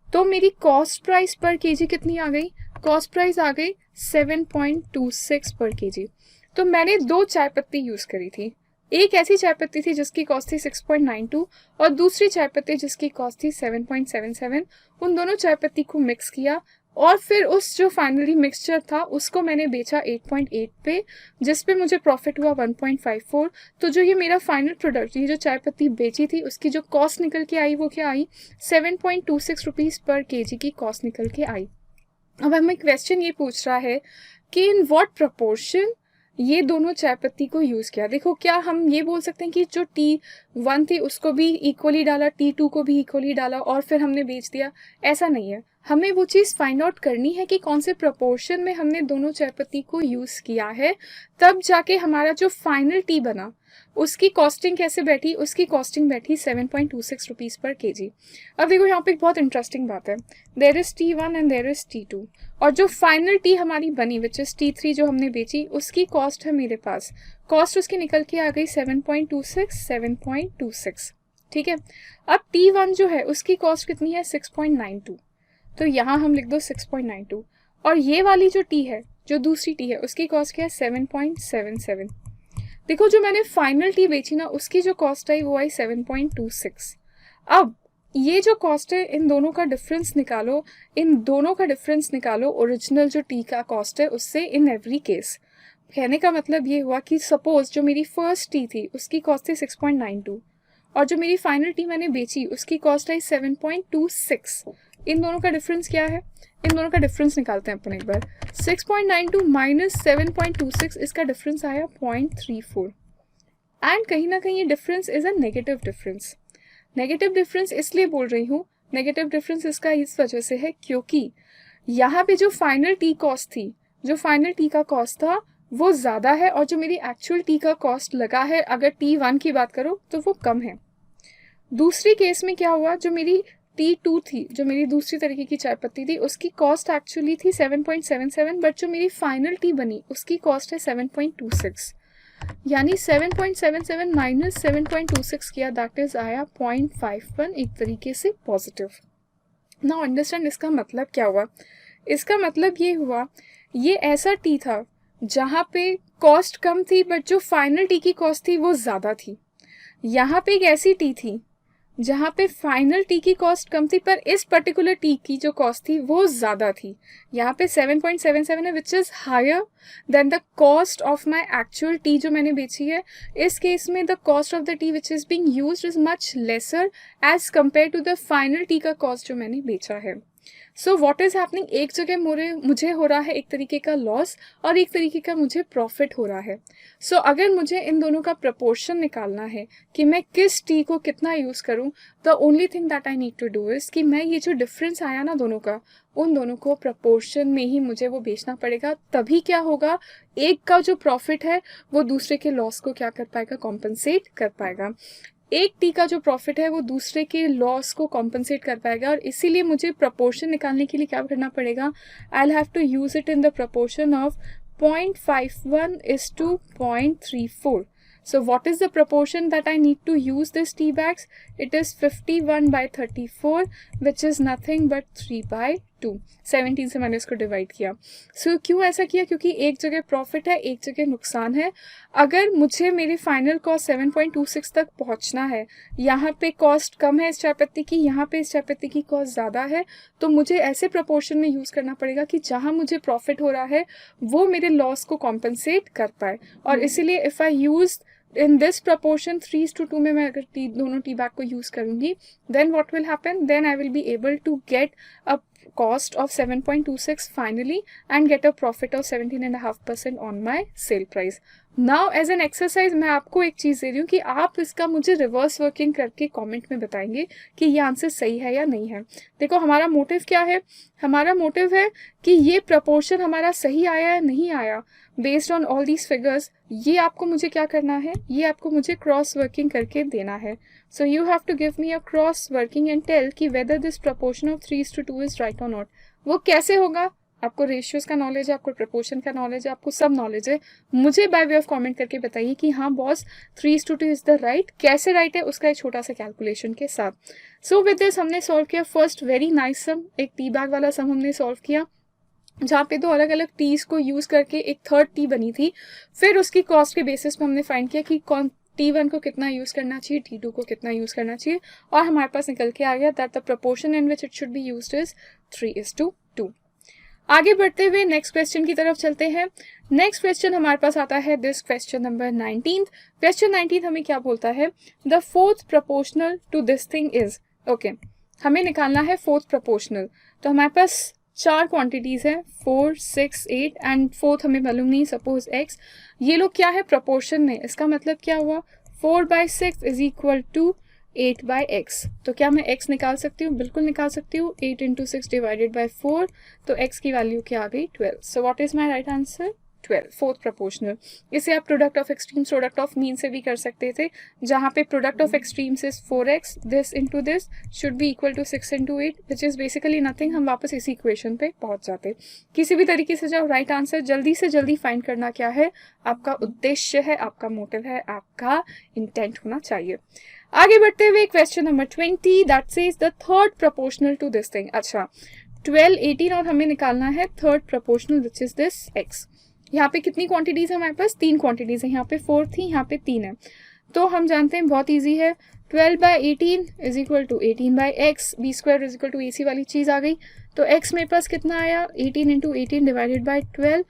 तो मेरी कॉस्ट प्राइस पर केजी कितनी आ गई, कॉस्ट प्राइस आ गई 7.26 पर केजी। तो मैंने दो चाय पत्ती यूज़ करी थी, एक ऐसी चाय पत्ती थी जिसकी कॉस्ट थी 6.92 और दूसरी चाय पत्ती जिसकी कॉस्ट थी 7.77। उन दोनों चाय पत्ती को मिक्स किया और फिर उस जो फाइनली मिक्सचर था उसको मैंने बेचा 8.8 पे, जिस पे मुझे प्रॉफिट हुआ 1.54। तो जो ये मेरा फाइनल प्रोडक्ट, ये जो चाय पत्ती बेची थी उसकी जो कॉस्ट निकल के आई वो क्या आई, 7.26 रुपीज़ पर केजी की कॉस्ट निकल के आई। अब हमें क्वेश्चन ये पूछ रहा है कि इन व्हाट प्रपोर्शन ये दोनों चाय पत्ती को यूज़ किया। देखो क्या हम ये बोल सकते हैं कि जो T1 थी उसको भी इक्वली डाला, T2 को भी इक्वली डाला और फिर हमने बेच दिया, ऐसा नहीं है। हमें वो चीज़ फाइंड आउट करनी है कि कौन से प्रपोर्शन में हमने दोनों चाय पत्ती को यूज़ किया है, तब जाके हमारा जो फाइनल टी बना उसकी कॉस्टिंग कैसे बैठी, उसकी कॉस्टिंग बैठी 7.26 रुपीज़ पर केजी। अब देखो यहाँ पे एक बहुत इंटरेस्टिंग बात है, there is T1 and there is T2 और जो फाइनल टी हमारी बनी विच इज़ T3 जो हमने बेची उसकी कॉस्ट है मेरे पास, कॉस्ट उसकी निकल के आ गई 7.26। ठीक है, अब T1 जो है उसकी कॉस्ट कितनी है 6.92, तो यहाँ हम लिख दो 6.92 और ये वाली जो टी है, जो दूसरी टी है उसकी कॉस्ट क्या है 7.77। देखो जो मैंने फाइनल टी बेची ना उसकी जो कॉस्ट आई वो आई 7.26। अब ये जो कॉस्ट है इन दोनों का डिफरेंस निकालो, इन दोनों का डिफरेंस निकालो ओरिजिनल जो टी का कॉस्ट है उससे इन एवरी केस। कहने का मतलब ये हुआ कि सपोज जो मेरी फर्स्ट टी थी उसकी कॉस्ट थी 6.92 और जो मेरी फाइनल टी मैंने बेची उसकी कॉस्ट आई 7.26। इन दोनों का डिफरेंस क्या है, इन दोनों का डिफरेंस निकालते हैं अपन एक बार। 6.92 माइनस 7.26, इसका डिफरेंस आया 0.34 एंड कहीं ना कहीं ये difference is a negative difference. Negative difference इसलिए बोल रही हूँ, नेगेटिव डिफरेंस इसका इस वजह से है क्योंकि यहाँ पे जो फाइनल टी कॉस्ट थी, जो फाइनल टी का कॉस्ट था वो ज़्यादा है और जो मेरी एक्चुअल टी का कॉस्ट लगा है अगर T1 की बात करो तो वो कम है। दूसरी केस में क्या हुआ, जो मेरी T2 थी, जो मेरी दूसरी तरीके की चाय पत्ती थी उसकी कॉस्ट एक्चुअली थी 7.77 बट जो मेरी फाइनल टी बनी उसकी कॉस्ट है 7.26, यानी 7.77 माइनस 7.26 किया दैट इज आया 0.51, एक तरीके से पॉजिटिव। नाउ अंडरस्टैंड इसका मतलब क्या हुआ, इसका मतलब ये हुआ ये ऐसा टी था जहाँ पे कॉस्ट कम थी बट जो फाइनल टी की कॉस्ट थी वो ज़्यादा थी। यहाँ पे एक ऐसी टी थी जहाँ पे फाइनल टी की कॉस्ट कम थी पर इस पर्टिकुलर टी की जो कॉस्ट थी वो ज़्यादा थी। यहाँ पे 7.77 है which is higher than the cost of my actual tea जो मैंने बेची है। इस केस में the cost of the tea which is being used is much lesser as compare to the final tea का कॉस्ट जो मैंने बेचा है। सो वॉट इज़ हैपनिंग, एक जगह मुझे हो रहा है एक तरीके का लॉस और एक तरीके का मुझे प्रॉफिट हो रहा है। सो अगर मुझे इन दोनों का प्रपोर्शन निकालना है कि मैं किस टी को कितना यूज़ करूँ, the only thing that I need to do is कि मैं ये जो डिफरेंस आया ना दोनों का, उन दोनों को प्रपोर्शन में ही मुझे वो बेचना पड़ेगा। तभी क्या होगा, एक का जो प्रॉफिट है वो दूसरे के लॉस को क्या कर पाएगा, कॉम्पनसेट कर पाएगा। एक टी का जो प्रॉफिट है वो दूसरे के लॉस को कॉम्पनसेट कर पाएगा और इसीलिए मुझे प्रपोर्शन निकालने के लिए क्या करना पड़ेगा, I will have to use it in the proportion of 0.51:0.34. So what is the proportion that I need to use this tea bags? It is 51/34 which is nothing but 3/2. 17 से मैंने इसको डिवाइड किया। So क्यों ऐसा किया, क्योंकि एक जगह प्रॉफिट है एक जगह नुकसान है। अगर मुझे मेरी फाइनल कॉस्ट 7.26 तक पहुंचना है, यहाँ पे कॉस्ट कम है इस चाय पत्ती की, यहाँ पे इस चाय पत्ती की कॉस्ट ज़्यादा है, तो मुझे ऐसे प्रपोर्शन में यूज़ करना पड़ेगा कि जहाँ मुझे प्रॉफिट हो रहा है वो मेरे लॉस को कॉम्पनसेट कर पाए। और इसीलिए if I use in this proportion 3:2 में मैं अगर दोनों टी बैग को यूज़ करूँगी, then what will happen, then I will be able to get a cost of 7.26 finally and get a profit of 17.5% on my sale price. Now as an exercise मैं आपको एक चीज़ दे रही हूँ कि आप इसका मुझे रिवर्स वर्किंग करके कमेंट में बताएंगे कि ये आंसर सही है या नहीं है। देखो हमारा मोटिव क्या है, हमारा मोटिव है कि ये प्रपोर्शन हमारा सही आया या नहीं आया based on all these figures, ये आपको मुझे क्या करना है, ये आपको मुझे क्रॉस वर्किंग करके देना है। So you have to give me a cross working and tell कि whether this proportion of 3:2 is right और नॉट। वो कैसे होगा, आपको रेशियोज का नॉलेज है, आपको प्रपोर्शन का नॉलेज है, आपको सब नॉलेज है, मुझे बाय वे ऑफ कमेंट करके बताइए कि हाँ बॉस 3:2 इज द राइट। कैसे राइट है उसका एक छोटा सा कैलकुलेशन के साथ। सो विद दिस हमने सॉल्व किया फर्स्ट वेरी नाइस सम, एक टी बैग वाला सम हमने सॉल्व किया जहाँ पे दो अलग अलग टीज को यूज करके एक थर्ड टी बनी थी। फिर उसकी कॉस्ट के बेसिस पे हमने फाइंड किया कि कौन T1 को कितना यूज करना चाहिए, T2 को कितना यूज करना चाहिए, और हमारे पास निकल के आ गया that the proportion in which it should be used is 3:2। आगे बढ़ते हुए नेक्स्ट क्वेश्चन की तरफ चलते हैं। नेक्स्ट क्वेश्चन हमारे पास आता है दिस क्वेश्चन नंबर 19। क्वेश्चन 19 हमें क्या बोलता है, the fourth proportional to this thing is, okay हमें निकालना है फोर्थ प्रपोर्शनल। तो हमारे पास 4 क्वांटिटीज हैं 4, 6, 8 एंड फोर्थ हमें मालूम नहीं, सपोज x। ये लोग क्या है प्रपोर्शन में, इसका मतलब क्या हुआ 4/6 इज इक्वल टू 8/x। तो क्या मैं x निकाल सकती हूँ, बिल्कुल निकाल सकती हूँ। 8 × 6 डिवाइडेड बाई 4, तो x की वैल्यू क्या आ गई 12। So what is my right answer 12, fourth proportional. इसे आप product of extremes product of mean से भी कर सकते थे, जहाँ पे product of extremes is 4x, this into this should be equal to 6 × 8 which is basically nothing. हम वापस इसी इक्वेशन पे पहुंच जाते। किसी भी तरीके से जाओ, राइट आंसर जल्दी से जल्दी फाइंड करना क्या है, आपका उद्देश्य है, आपका मोटिव है, आपका इंटेंट होना चाहिए। आगे बढ़ते हुए question number 20 that says the third proportional to this thing. अच्छा 12, 18 और हमें निकालना है third proportional which is this x। यहाँ पे कितनी क्वांटिटीज है हमारे पास, 3 क्वांटिटीज है, यहाँ पे 4 थी, यहाँ पे 3 है। तो हम जानते हैं बहुत इजी है, 12/18 is equal to 18/x, b² is equal to ac वाली चीज आ गई। तो x मेरे पास कितना आया 18 × 18 डिवाइडेड बाई 12।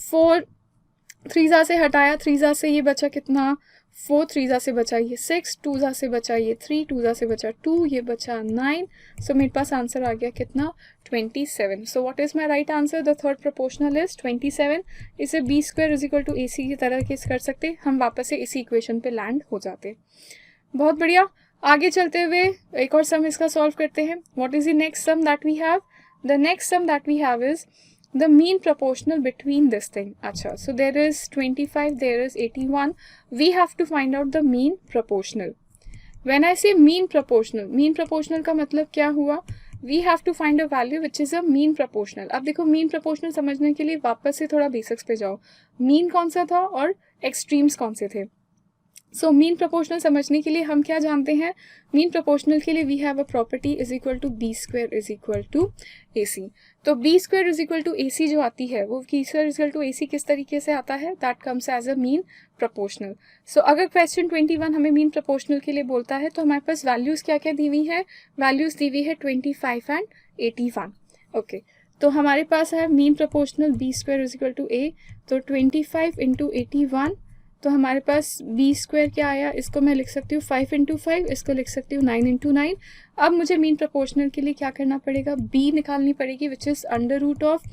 4 3 से हटाया, 3 से ये बचा कितना 4, 3 से बचा ये 6, 2 से बचा ये 3, 2 से बचा 2, ये बचा 9। सो मेरे पास आंसर आ गया कितना 27। सो what is my right answer, the third proportional is 27। इसे b² is equal to ac की तरह केस कर सकते, हम वापस से इसी इक्वेशन पे लैंड हो जाते। बहुत बढ़िया, आगे चलते हुए एक और सम इसका सॉल्व करते हैं। What is the next sum that we have, the next sum that we have is the mean proportional between this thing. Acha, so there is 25, there is 81. We have to find out the mean proportional. When I say mean proportional का मतलब क्या हुआ, we have to find a value which is a mean proportional. अब देखो mean proportional समझने के लिए वापस से थोड़ा बेसिक्स पे जाओ। mean कौन सा था और extremes कौन से थे। सो मीन प्रोपोर्शनल समझने के लिए हम क्या जानते हैं, मीन प्रोपोर्शनल के लिए we have a property is equal to b² is equal to ac। तो b² is equal to ac जो आती है वो b² is equal to ac किस तरीके से आता है, that comes as a mean proportional. So अगर क्वेश्चन 21 हमें मीन प्रोपोर्शनल के लिए बोलता है तो हमारे पास वैल्यूज क्या क्या दी हुई है, वैल्यूज दी हुई है 25 एंड 81। ओके तो हमारे पास है mean proportional b² is equal to a, तो 25 × 81, तो हमारे पास b² क्या आया, इसको मैं लिख सकती हूँ 5 × 5, इसको लिख सकती हूँ 9 × 9। अब मुझे मीन प्रोपोर्शनल के लिए क्या करना पड़ेगा, b निकालनी पड़ेगी which is under root of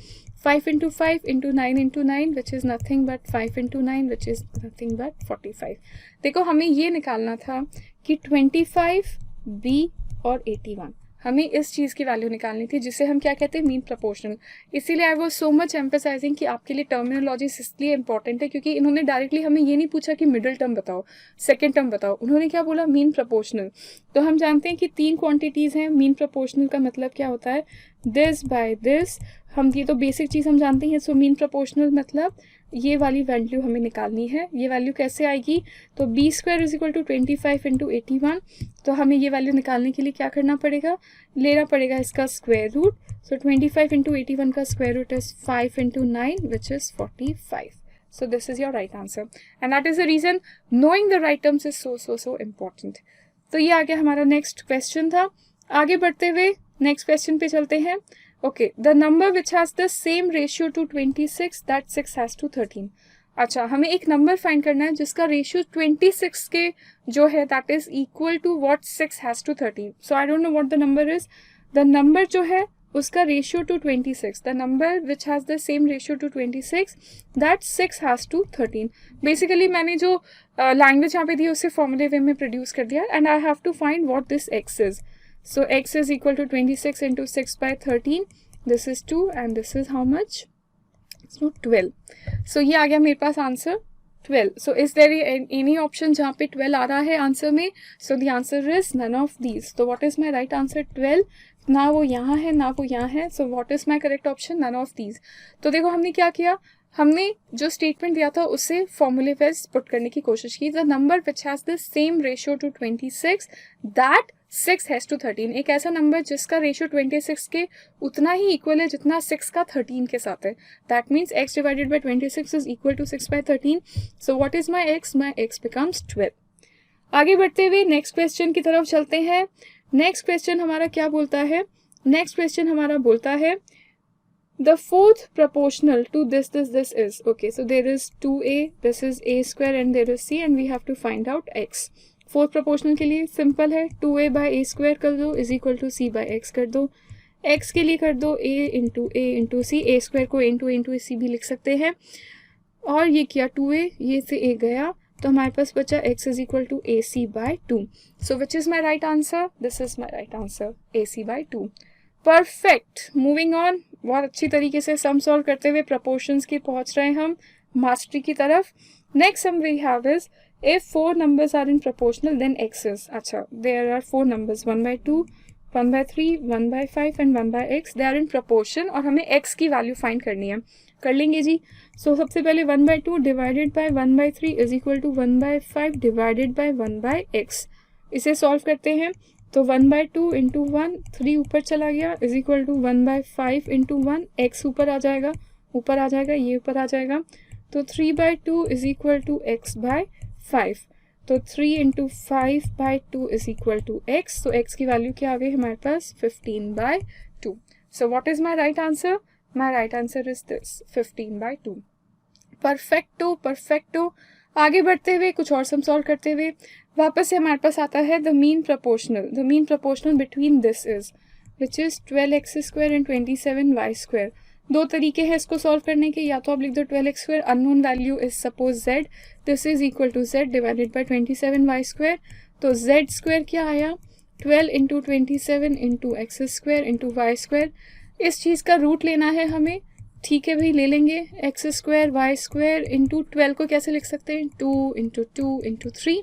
5 × 5 × 9 × 9 which is nothing but 5 × 9 which is nothing but 45। देखो हमें ये निकालना था कि 25, b और 81, हमें इस चीज़ की वैल्यू निकालनी थी जिसे हम क्या कहते हैं मीन प्रोपोर्शनल। इसीलिए I was so much emphasizing कि आपके लिए टर्मिनोलॉजी इसलिए इंपॉर्टेंट है क्योंकि इन्होंने डायरेक्टली हमें ये नहीं पूछा कि मिडिल टर्म बताओ, सेकेंड टर्म बताओ, उन्होंने क्या बोला मीन प्रोपोर्शनल। तो हम जानते हैं कि 3 क्वांटिटीज़ हैं, मीन प्रोपोर्शनल का मतलब क्या होता है दिस बाय दिस, हम ये तो बेसिक चीज़ हम जानते हैं। सो मीन प्रोपोर्शनल मतलब ये वाली वैल्यू हमें निकालनी है। ये वैल्यू कैसे आएगी, तो b² इज इक्वल टू 25 × 81, तो हमें ये वैल्यू निकालने के लिए क्या करना पड़ेगा, लेना पड़ेगा इसका स्क्वायर रूट। सो 25 × 81 का square root is 5 × 9 which is 45। So this is your right answer and that is the reason knowing the right terms is so important. तो ये आगे हमारा नेक्स्ट क्वेश्चन था। आगे बढ़ते हुए नेक्स्ट क्वेश्चन पे चलते हैं। Okay, the number which has the same ratio to 26 that 6 has to 13। अच्छा, हमें एक नंबर फाइंड करना है जिसका रेशियो 26 के जो है that is equal to what 6 has to 13। So I don't know what the number is. The number जो है उसका ratio to 26, the number which has the same ratio to 26, that 6 has to 13. Basically मैंने जो लैंग्वेज यहाँ पे दी उसे फॉर्मूले वे में प्रोड्यूस कर दिया, and I have to find what this x is. So x is equal to 26 into 6 by 13. This is 2 and this is how much? So 12. So ये आ गया मेरे पास answer 12. So is there any option जहाँ पे 12 आ रहा है आंसर में? So the answer is none of these. So what is my right answer? 12. ना वो यहाँ है ना वो यहाँ है. So what is my correct option? None of these. तो देखो हमने क्या किया, हमने जो स्टेटमेंट दिया था उसे फॉर्मूले पे पुट करने की कोशिश की. The number which has the same ratio to 26, that 6 has to 13. एक ऐसा नंबर जिसका रेशियो 26 के उतना ही इक्वल है जितना 6 का 13 के साथ है. That means x divided by 26 is equal to 6 by 13. So what is my x? My x becomes 12. आगे बढ़ते हुए नेक्स्ट क्वेश्चन की तरफ चलते हैं. नेक्स्ट क्वेश्चन हमारा क्या बोलता है? नेक्स्ट क्वेश्चन हमारा बोलता है the fourth proportional to this is. Okay, so there is 2a, this is a square and there is c, and we have to find out x. Fourth proportional के लिए सिंपल है, 2a बाई ए स्क्वायर कर दो is equal to c by X कर दो. x के लिए कर दो a into C. A square को इंटू सी भी लिख सकते हैं. और ये किया 2a, ये से a गया तो हमारे पास बचा x is equal to A C by 2. So which is my right answer? This is my right answer, A C by 2. Perfect. Moving on. बहुत अच्छी तरीके से सम सॉल्व करते हुए प्रपोर्शंस की पहुंच रहे हैं हम मास्टरी की तरफ. Next sum we have is if 4 numbers are in proportional then x is. अच्छा, there are 4 numbers, 1/2, 1/3, 1/5 and 1/x. they are in proportion और हमें x की वैल्यू फाइंड करनी है. कर लेंगे जी. सो सबसे पहले 1/2 divided by 1/3 is equal to 1/5 divided by 1/x. इसे सॉल्व करते हैं तो 1/2 इंटू 1, 3 ऊपर चला गया is equal to 1/5 into 1, x ऊपर आ जाएगा, ये ऊपर आ जाएगा. तो 3/2 is equal to x by 5. तो 3 into 5/2 is equal to x. तो x की वैल्यू क्या आ गई हमारे पास? 15/2. So what is my right answer? My right answer is this, 15/2. Perfecto. आगे बढ़ते हुए कुछ और सम सॉल्व करते हुए वापस से हमारे पास आता है the mean proportional between this is which is 12x square and 27y square. दो तरीके हैं इसको सॉल्व करने के. या तो आप लिख दो 12x square, unknown value is suppose z, this is equal to z divided by 27y square. तो z स्क्वायर क्या आया? 12 into 27 into X square into Y square. इस चीज़ का रूट लेना है हमें. ठीक है भाई, ले लेंगे. X square Y square into 12 को कैसे लिख सकते हैं? 2 इंटू 2 इंटू 3.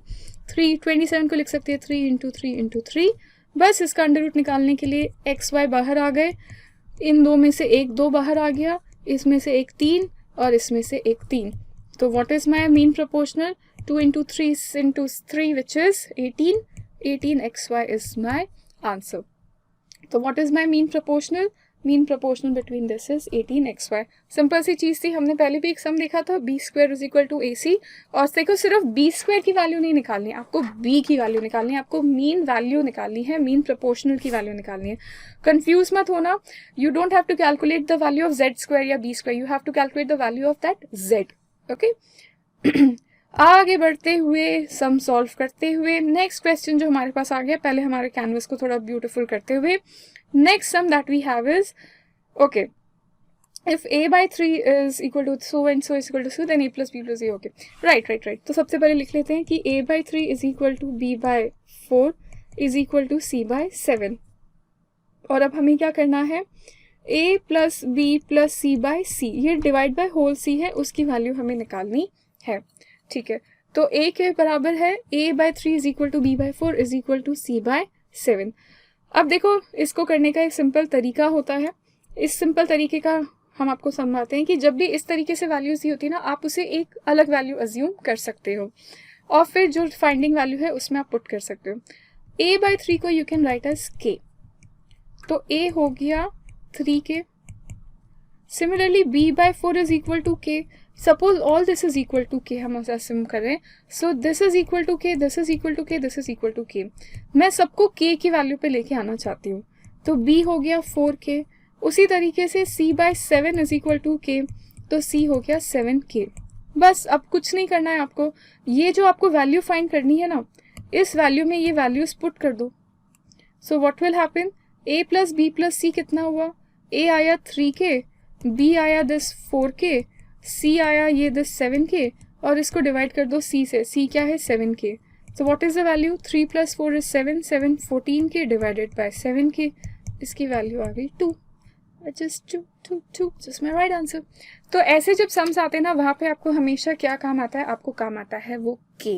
27 को लिख सकते हैं 3 इंटू 3 इंटू 3. बस इसका अंडर रूट निकालने के लिए एक्स वाई बाहर आ गए. इन दो में से एक 2 बाहर आ गया, इसमें से एक 3 और इसमें से एक 3. तो what is my mean proportional? 2 into 3 into 3 which is 18 XY is my answer. तो what is my mean proportional? Mean proportional between this is 18 XY. Simple सी चीज़ थी. हमने पहले भी एक सम देखा था, b square is equal to AC. और देखो सिर्फ b स्क्वायर की वैल्यू नहीं निकालनी है, आपको b की वैल्यू निकालनी है, आपको मीन वैल्यू निकालनी है, मीन प्रोपोर्शनल की वैल्यू निकालनी है. कंफ्यूज मत होना. You don't have to calculate the value of z square या b square, you have to calculate the value of that z. Okay. आगे बढ़ते हुए सम सॉल्व करते हुए नेक्स्ट क्वेश्चन जो हमारे पास आ गया, पहले हमारे कैनवस को थोड़ा ब्यूटीफुल करते हुए, next sum that we have is, okay, if a by 3 is equal to so and so is equal to so, then a plus b plus a. okay, right. तो सबसे पहले लिख लेते हैं कि a by 3 is equal to b by 4 is equal to c by 7. और अब हमें क्या करना है? a plus b plus c by c, ये डिवाइड बाय होल c है, उसकी वैल्यू हमें निकालनी है. ठीक है. तो a के बराबर है a by 3 is equal to b by 4 is equal to c by 7. अब देखो, इसको करने का एक सिंपल तरीका होता है. इस सिंपल तरीके का हम आपको समझाते हैं कि जब भी इस तरीके से वैल्यूज दी होती है ना, आप उसे एक अलग वैल्यू अज्यूम कर सकते हो और फिर जो फाइंडिंग वैल्यू है उसमें आप पुट कर सकते हो. a by 3 को you can write as k. तो a हो गया 3k. Similarly b by 4 is equal to k. Suppose all this is equal to k, हम ऐसा अज्यूम कर रहे हैं. So this is equal to k, this is equal to k, this is equal to k. मैं सबको k की वैल्यू पे लेके आना चाहती हूँ. तो b हो गया 4k. उसी तरीके से c by 7 is equal to k, तो c हो गया 7k. बस अब कुछ नहीं करना है आपको. ये जो आपको वैल्यू फाइंड करनी है ना, इस वैल्यू में ये वैल्यूज पुट कर दो. So what will happen? a plus B plus C कितना हुआ? ए आया 3k, बी आया दिस 4k, सी आया ये दिस 7k, और इसको डिवाइड कर दो सी से, सी क्या है 7k. So what is the value? 3 plus 4 is 7, 7 14k divided by 7k. इसकी वैल्यू आ गई 2. Just 2, just my right answer. तो ऐसे जब सम्स आते हैं ना, वहाँ पे आपको हमेशा क्या काम आता है? आपको काम आता है वो k.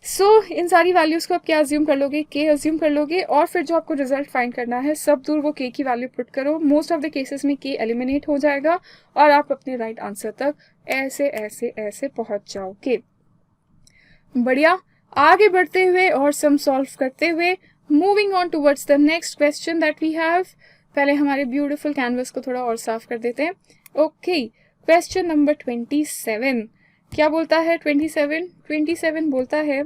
सो इन सारी वैल्यूज़ को आप क्या अज्यूम कर लोगे? k अज्यूम कर लोगे, और फिर जो आपको रिजल्ट फाइंड करना है सब दूर वो k की वैल्यू पुट करो. मोस्ट ऑफ द केसेस में k एलिमिनेट हो जाएगा और आप अपने राइट आंसर तक ऐसे ऐसे ऐसे पहुँच जाओगे. बढ़िया. आगे बढ़ते हुए और सम सॉल्व करते हुए, moving on towards the next question that we have. पहले हमारे ब्यूटीफुल कैनवस को थोड़ा और साफ कर देते हैं. ओके, क्वेश्चन नंबर 27 क्या बोलता है? 27 बोलता है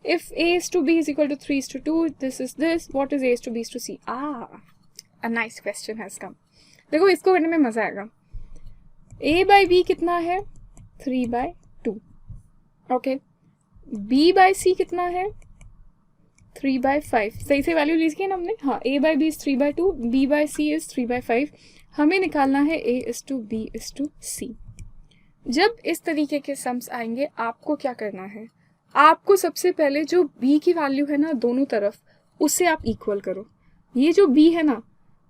if a is to b is equal to 3 is to 2, this is this, what is a is to b is to c? A nice question has come. देखो इसको करने में मजा आएगा. a by b कितना है? 3/2. ओके, b by c कितना है? 3/5. सही से वैल्यू लीजिए ना हमने. हाँ, a by b is 3/2, b by c is 3/5. हमें निकालना है a is to b is to c. जब इस तरीके के सम्स आएंगे आपको क्या करना है? आपको सबसे पहले जो b की वैल्यू है ना दोनों तरफ, उसे आप इक्वल करो. ये जो b है ना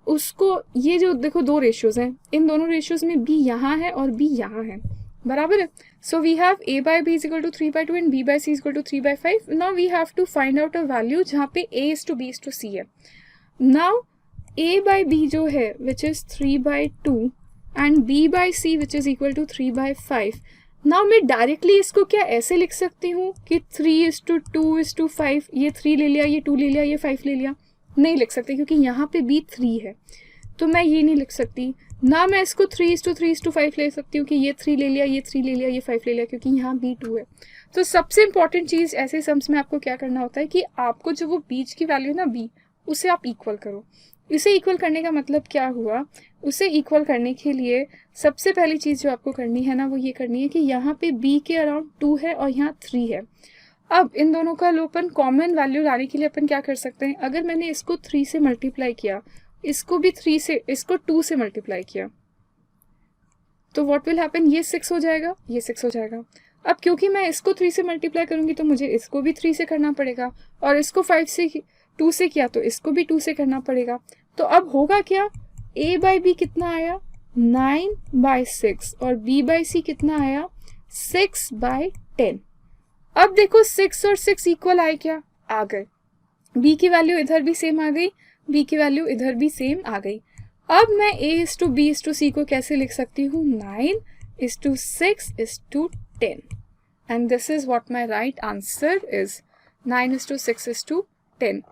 उसको, ये जो देखो दो रेशियोज हैं, इन दोनों रेशियोज में b यहाँ है और b यहाँ है, बराबर है. So we have a by b is equal to 3/2 and b by c is equal to 3/5. Now we have to find out a value जहाँ पे a is to b is to c है. नाउ a by b जो है which is 3/2 and b by c which is equal to 3/5. Now मैं डायरेक्टली इसको क्या ऐसे लिख सकती हूँ कि 3:2:5, ये 3 ले लिया, ये 2 ले लिया, ये 5 ले लिया? नहीं लिख सकते क्योंकि यहाँ पे b 3 है, तो मैं ये नहीं लिख सकती. ना मैं इसको 3:3:5 ले सकती हूँ कि ये 3 ले लिया, ये 3 ले लिया, ये 5 ले लिया, क्योंकि यहाँ b 2 है. तो सबसे इंपॉर्टेंट चीज़ ऐसे सम्स में आपको क्या करना होता है कि आपको जो वो बीच की वैल्यू है ना b, उसे आप इक्वल करो. इसे इक्वल करने का मतलब क्या हुआ? उसे इक्वल करने के लिए सबसे पहली चीज़ जो आपको करनी है ना वो ये करनी है कि यहाँ पे b के अराउंड 2 है और यहाँ 3 है. अब इन दोनों का अपन कॉमन वैल्यू लाने के लिए अपन क्या कर सकते हैं? अगर मैंने इसको 3 से मल्टीप्लाई किया, इसको भी 3 से, इसको 2 से मल्टीप्लाई किया, तो व्हाट विल हैपन? ये 6 हो जाएगा, ये 6 हो जाएगा. अब क्योंकि मैं इसको 3 से मल्टीप्लाई करूंगी तो मुझे इसको भी 3 से करना पड़ेगा, और इसको 2 से किया तो इसको भी 2 से करना पड़ेगा. तो अब होगा क्या? a by b कितना आया? 9/6, और b by c कितना आया? 6/10. अब देखो 6 और 6 इक्वल आए क्या? आ गए. b की वैल्यू इधर भी सेम आ गई, b की वैल्यू इधर भी सेम आ गई. अब मैं a is to b is to c को कैसे लिख सकती हूँ? 9 is to 6 is to 10. And this is what my right answer is. 9 is to 6 is to 10.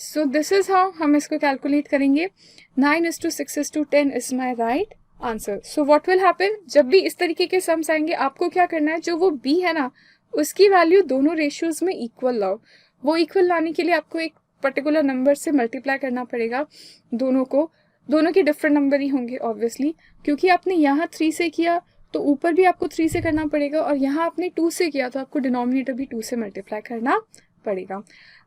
So this is how हम इसको कैलकुलेट करेंगे. 9 is to 6 is to 10 is my right answer. So what will happen? जब भी इस तरीके के सम्स आएंगे आपको क्या करना है? जो वो b है ना उसकी वैल्यू दोनों रेशियोज में इक्वल लाओ. वो इक्वल लाने के लिए आपको एक पर्टिकुलर नंबर से मल्टीप्लाई करना पड़ेगा दोनों को. दोनों के डिफरेंट नंबर ही होंगे ऑब्वियसली, क्योंकि आपने यहाँ 3 से किया तो ऊपर भी आपको 3 से करना पड़ेगा, और यहाँ आपने 2 से किया तो आपको डिनोमिनेटर भी 2 से मल्टीप्लाई करना पड़ेगा.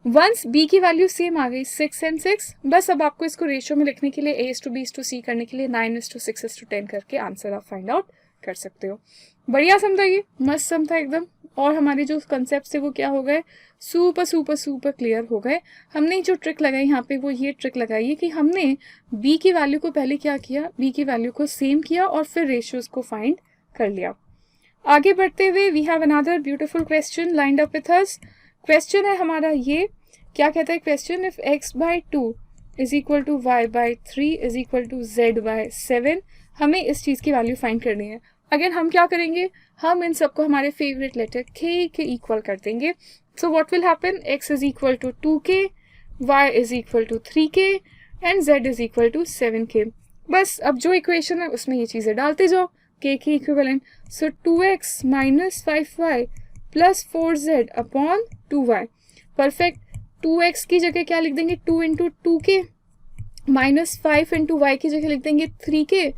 वंस b की वैल्यू सेम आ गई 6 and 6, बस अब आपको इसको रेशियो में लिखने के लिए a is to b is to c करने के लिए 9 is to 6 is to 10 करके आंसर आप फाइंड आउट कर सकते हो. बढ़िया समझा, ये मस्त समझा एकदम. और हमारे जो कंसेप्ट थे वो क्या हो गए? सुपर सुपर सुपर क्लियर हो गए. हमने जो ट्रिक लगाई यहाँ पे वो ये ट्रिक लगाई है कि हमने b की वैल्यू को पहले क्या किया? b की वैल्यू को सेम किया और फिर रेशियोज को फाइंड कर लिया. आगे बढ़ते हुए we have another beautiful question lined up with us. Question है हमारा ये, क्या कहता है question? If x/2 is equal to y/3 is equal to z/7. हमें इस चीज़ की वैल्यू फाइंड करनी है. अगेन हम क्या करेंगे? हम इन सबको हमारे फेवरेट लेटर k के इक्वल कर देंगे. So what will happen? x is equal to 2k, y is equal to 3k and z is equal to 7k. बस अब जो इक्वेशन है उसमें ये चीज़ें डालते जाओ, k के इक्विवेलेंट. सो 2x minus 5y plus 4z upon 2y. Perfect. 2x की जगह क्या लिख देंगे? 2 into 2k minus 5 into Y की जगह लिख देंगे 3k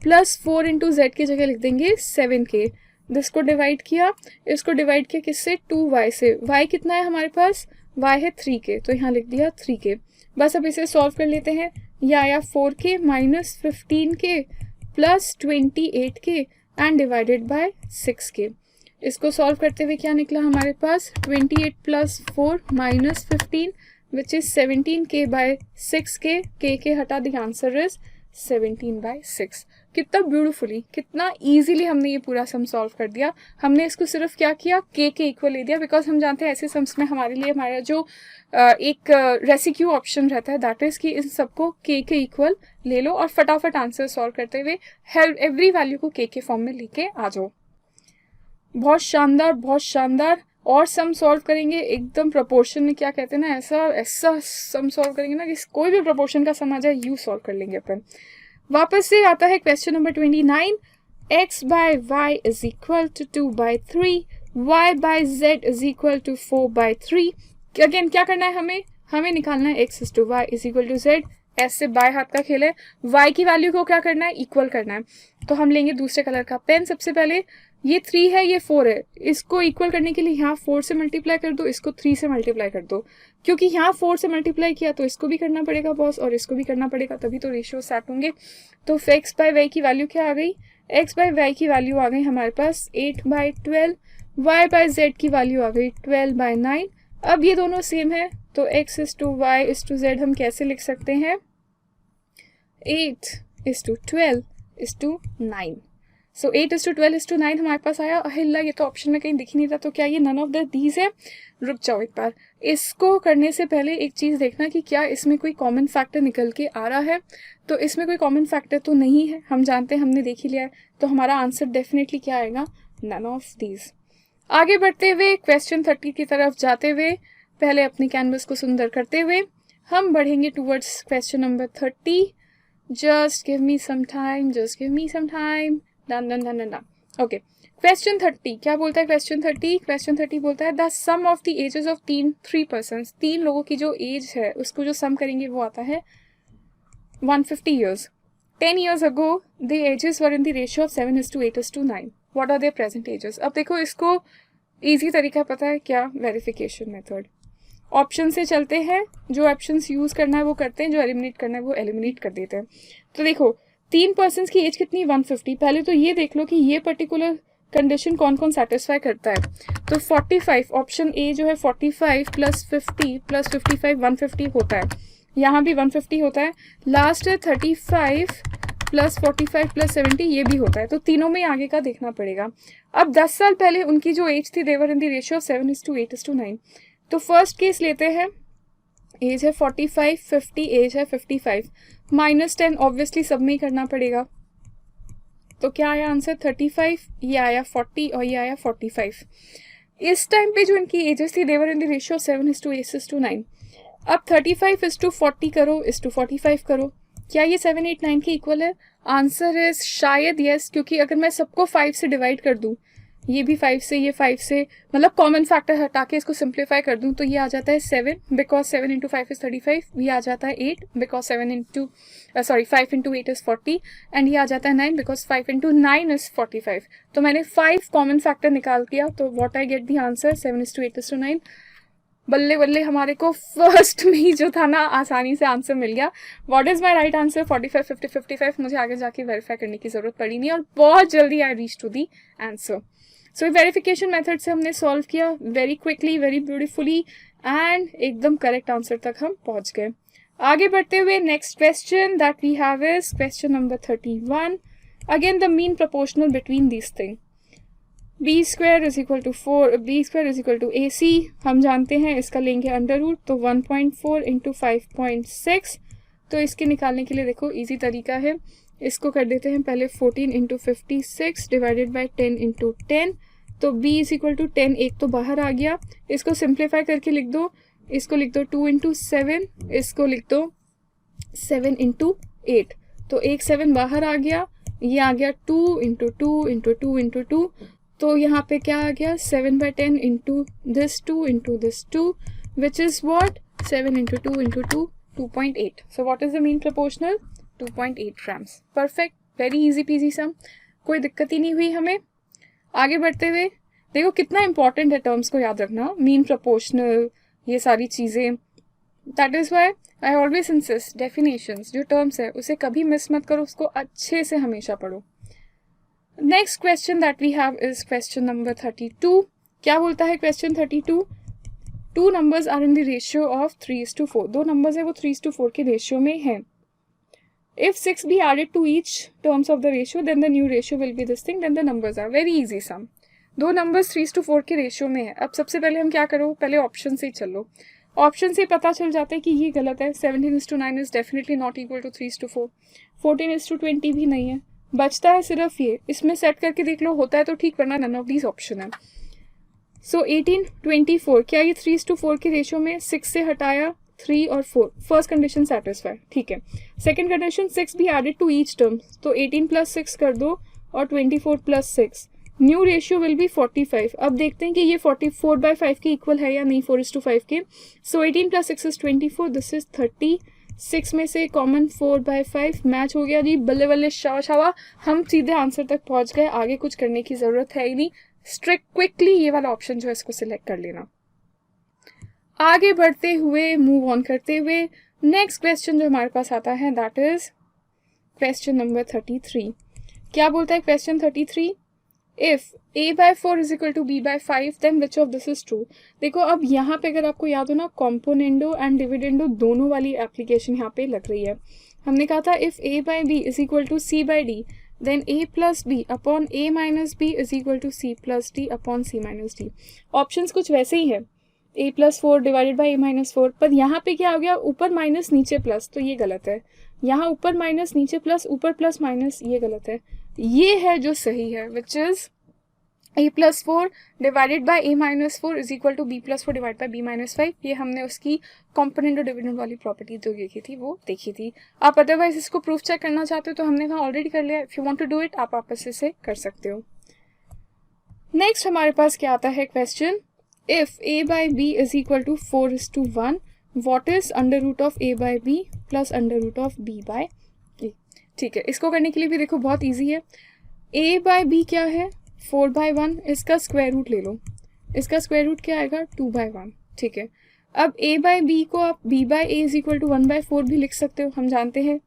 प्लस 4 इंटू जेड की जगह लिख देंगे 7k. इसको डिवाइड किया, इसको डिवाइड किया किससे? 2y से. y कितना है हमारे पास? y है 3k, तो यहाँ लिख दिया 3k. बस अब इसे सॉल्व कर लेते हैं. ये आया 4k minus 15k plus 28k and divided by 6k। इसको सॉल्व करते हुए क्या निकला हमारे पास, 28 plus 4 minus 15 which is 17k by 6k, k हटा, द आंसर इज 17 बाय 6। कितना ब्यूटीफुली, कितना इजीली हमने ये पूरा सम सॉल्व कर दिया। हमने इसको सिर्फ क्या किया, के इक्वल ले दिया, बिकॉज हम जानते हैं ऐसे सम्स में हमारे लिए हमारा जो एक रेसिक्यू ऑप्शन रहता है दैट इज कि इन सबको के इक्वल ले लो और फटाफट आंसर सॉल्व करते हुए हेल्प एवरी वैल्यू को के फॉर्म में लेके आ जाओ। बहुत शानदार, बहुत शानदार। और सम सॉल्व करेंगे एकदम प्रोपोर्शन में, क्या कहते हैं ना, ऐसा सम सॉल्व करेंगे ना कि कोई भी प्रोपोर्शन का सम आ जाए यू सॉल्व कर लेंगे अपन। वापस से आता है question number 29, x by Y is equal to 2/3, y by z is equal to 4/3। Again क्या करना है हमें निकालना है x is to y is equal to z। ऐसे बाय हाथ का खेल है, y की वैल्यू को क्या करना है, इक्वल करना है। तो हम लेंगे दूसरे कलर का पेन। सबसे पहले ये 3 है, ये 4 है, इसको इक्वल करने के लिए यहाँ 4 से मल्टीप्लाई कर दो, इसको 3 से मल्टीप्लाई कर दो, क्योंकि यहाँ 4 से मल्टीप्लाई किया तो इसको भी करना पड़ेगा बॉस और इसको भी करना पड़ेगा, तभी तो रेशियो सेट होंगे। तो x बाय वाई की वैल्यू क्या आ गई, x बाय वाई की वैल्यू आ गई हमारे पास 8/12, y बाय z की वैल्यू आ गई 12/9। अब ये दोनों सेम है तो x is to Y is to z हम कैसे लिख सकते हैं, 8 is to 12 is to 9। So 8 is to 12 is to 9 हमारे पास आया। अहिल्ला, ये तो ऑप्शन में कहीं दिख ही नहीं रहा, तो क्या ये नन ऑफ द दीज है। रुक जाओ एक बार, इसको करने से पहले एक चीज़ देखना कि क्या इसमें कोई कॉमन फैक्टर निकल के आ रहा है। तो इसमें कोई कॉमन फैक्टर तो नहीं है, हम जानते हैं, हमने देख ही लिया है, तो हमारा आंसर डेफिनेटली क्या आएगा, नन ऑफ दीज। आगे बढ़ते हुए क्वेश्चन 30 की तरफ जाते हुए, पहले अपनी कैनवस को सुंदर करते हुए हम बढ़ेंगे towards question number 30। Just give me some time, just give me some time. Done done done done. Okay, question 30 क्या बोलता है, क्वेश्चन 30 बोलता है the sum of the ages of 3 persons, 3 लोगों की जो एज है उसको जो सम करेंगे वो आता है 150 years. 10 years ago the ages were in the ratio of 7:8:9. What are their present ages? अब देखो, इसको इजी तरीका पता है क्या, वेरिफिकेशन मेथड। ऑप्शन से चलते हैं, जो ऑप्शंस यूज करना है वो करते हैं, जो एलिमिनेट करना है वो एलिमिनेट कर देते हैं। तो देखो 3 पर्सन्स की एज कितनी, 150। पहले तो ये देख लो कि ये पर्टिकुलर कंडीशन कौन कौन सेटिस्फाई करता है। तो 45, ऑप्शन ए जो है 45 प्लस 50 प्लस 55 150 होता है, यहाँ भी 150 होता है। लास्ट है 35 प्लस 45 प्लस 70, ये भी होता है। तो तीनों में आगे का देखना पड़ेगा। अब 10 साल पहले उनकी जो एज थी, देवर इन द रेशियो ऑफ 7:8:9। तो फर्स्ट केस लेते हैं, एज है 45, 50, एज है 55, -10 ऑब्वियसली सब में ही करना पड़ेगा। तो क्या आया आंसर, 35, ये आया 40 और ये आया 45। इस टाइम पे जो इनकी एजेस थी, देवर इन द रेशियो 7:8:9। अब 35 इज टू 40 करो, इज टू 45 करो, क्या ये 7, 8, 9 के इक्वल है? आंसर है शायद यस, क्योंकि अगर मैं सबको 5 से डिवाइड कर दूं, ये भी 5 से, ये 5 से, मतलब कॉमन फैक्टर हटा के इसको सिंप्लीफाई कर दूं, तो ये आ जाता है 7, बिकॉज 7 इंटू 5 इज 35। ये आ जाता है 8, बिकॉज 5 इंटू 8 इज 40। एंड ये आ जाता है 9, बिकॉज 5 इंटू 9 इज 45। तो मैंने 5 कॉमन फैक्टर निकाल दिया, तो what I get the answer 7:8:9। बल्ले बल्ले, हमारे को फर्स्ट में ही जो था ना आसानी से आंसर मिल गया। What is my right answer, 45, 50, 55। मुझे आगे जाके वेरीफाई करने की जरूरत पड़ी नहीं और बहुत जल्दी I reach to the answer. So verification method से हमने सॉल्व किया very quickly, very beautifully, and एकदम करेक्ट आंसर तक हम पहुंच गए। आगे बढ़ते हुए next question that we have is question number 31। Again the mean proportional between this thing, B square is equal to AC। हम जानते हैं इसका लेंगे अंडर रूट, तो 1.4 इंटू 5.6। तो इसके निकालने के लिए देखो इजी तरीका है, इसको कर देते हैं पहले 14 इंटू 56 डिवाइडेड बाई 10 इंटू 10। तो b इज इक्वल टू 10, एक तो बाहर आ गया, इसको सिंप्लीफाई करके लिख दो, इसको लिख दो 2 इंटू 7, इसको लिख दो 7 इंटू 8। तो एक 7 बाहर आ गया, ये आ गया 2 इंटू 2 इंटू 2 इंटू 2। तो यहाँ पे क्या आ गया 7/10 into this 2 into this 2, which is what 7 into 2 into 2, 2.8। So what is the mean proportional, 2.8 grams। Perfect, very easy peasy sum, कोई दिक्कत ही नहीं हुई हमें। आगे बढ़ते हुए देखो कितना इंपॉर्टेंट है टर्म्स को याद रखना, मीन प्रोपोर्शनल, ये सारी चीज़ें that is why I always insist definitions जो टर्म्स है उसे कभी मिस मत करो, उसको अच्छे से हमेशा पढ़ो. Next question that we have is question number 32. क्या बोलता है question 32? Two numbers are in the ratio of 3:4. दो नंबर्स है वो 3:4 के रेशियो में है. If 6 be added to each terms of the ratio, then the new ratio will be this thing, then the numbers are very easy sum. दो नंबर्स 3:4 के रेशियो में है. अब सबसे पहले हम क्या करो, पहले ऑप्शन से ही चलो. ऑप्शन से पता चल जाता है कि ये गलत है. 17:9 is definitely not equal to 3:4. 14:20 भी नहीं है. बचता है सिर्फ ये. इसमें सेट करके देख लो, होता है तो ठीक, वरना नन ऑफ दीज ऑप्शन है. सो 18:24 क्या ये 3:4 के रेशियो में 6 से हटाया 3 और 4. फर्स्ट कंडीशन सेटिस्फाई, ठीक है. सेकंड कंडीशन 6 भी एडेड टू ईच टर्म, तो 18 + 6 कर दो और 24 + 6. New ratio will be 45. अब देखते हैं कि ये 44/5 के इक्वल है या नहीं, 4:5 के. सो 18 + 6 इज 24, दिस इज 30. 6 में से कॉमन 4/5 मैच हो गया जी. बल्ले बल्ले शावा, हम सीधे आंसर तक पहुंच गए. आगे कुछ करने की जरूरत है ही नहीं. स्ट्रिक्ट क्विकली ये वाला ऑप्शन जो है इसको सिलेक्ट कर लेना. आगे बढ़ते हुए, मूव ऑन करते हुए, नेक्स्ट क्वेश्चन जो हमारे पास आता है दैट इज क्वेश्चन नंबर 33. क्या बोलता है question 33? If a/4 is equal to b/5 then which of this is true. देखो अब यहाँ पे अगर आपको याद हो ना, कॉम्पोनेंडो एंड डिविडेंडो दोनों वाली एप्लीकेशन यहाँ पे लग रही है. हमने कहा था if a/b is equal to c/d then a plus b upon a minus b is equal to c plus d upon c minus d. Options कुछ वैसे ही है, a+4 डिवाइडेड बाई a-4. पर यहाँ पे क्या हो गया, ऊपर माइनस नीचे प्लस, तो ये गलत है. यहाँ ऊपर माइनस नीचे प्लस, ऊपर प्लस माइनस, ये गलत है. ये है जो सही है, which is a+4 divided by a-4 is equal to b+4 divide by b-5. ये हमने उसकी कॉम्पोनेंट और डिविडेंड वाली प्रॉपर्टी जो देखी थी वो देखी थी. आप अदरवाइज इसको प्रूफ चेक करना चाहते हो तो हमने वहाँ ऑलरेडी कर लिया. If you want to do it आप आपस से कर सकते हो. नेक्स्ट हमारे पास क्या आता है question, if a/b is equal to 4:1, what is under root of a/b plus under root of b/a. ठीक है, इसको करने के लिए भी देखो बहुत इजी है. a/b क्या है, 4/1. इसका स्क्वायर रूट ले लो. इसका स्क्वायर रूट क्या आएगा, 2/1. ठीक है. अब a/b को आप b/a इज इक्वल टू 1/4 भी लिख सकते हो, हम जानते हैं.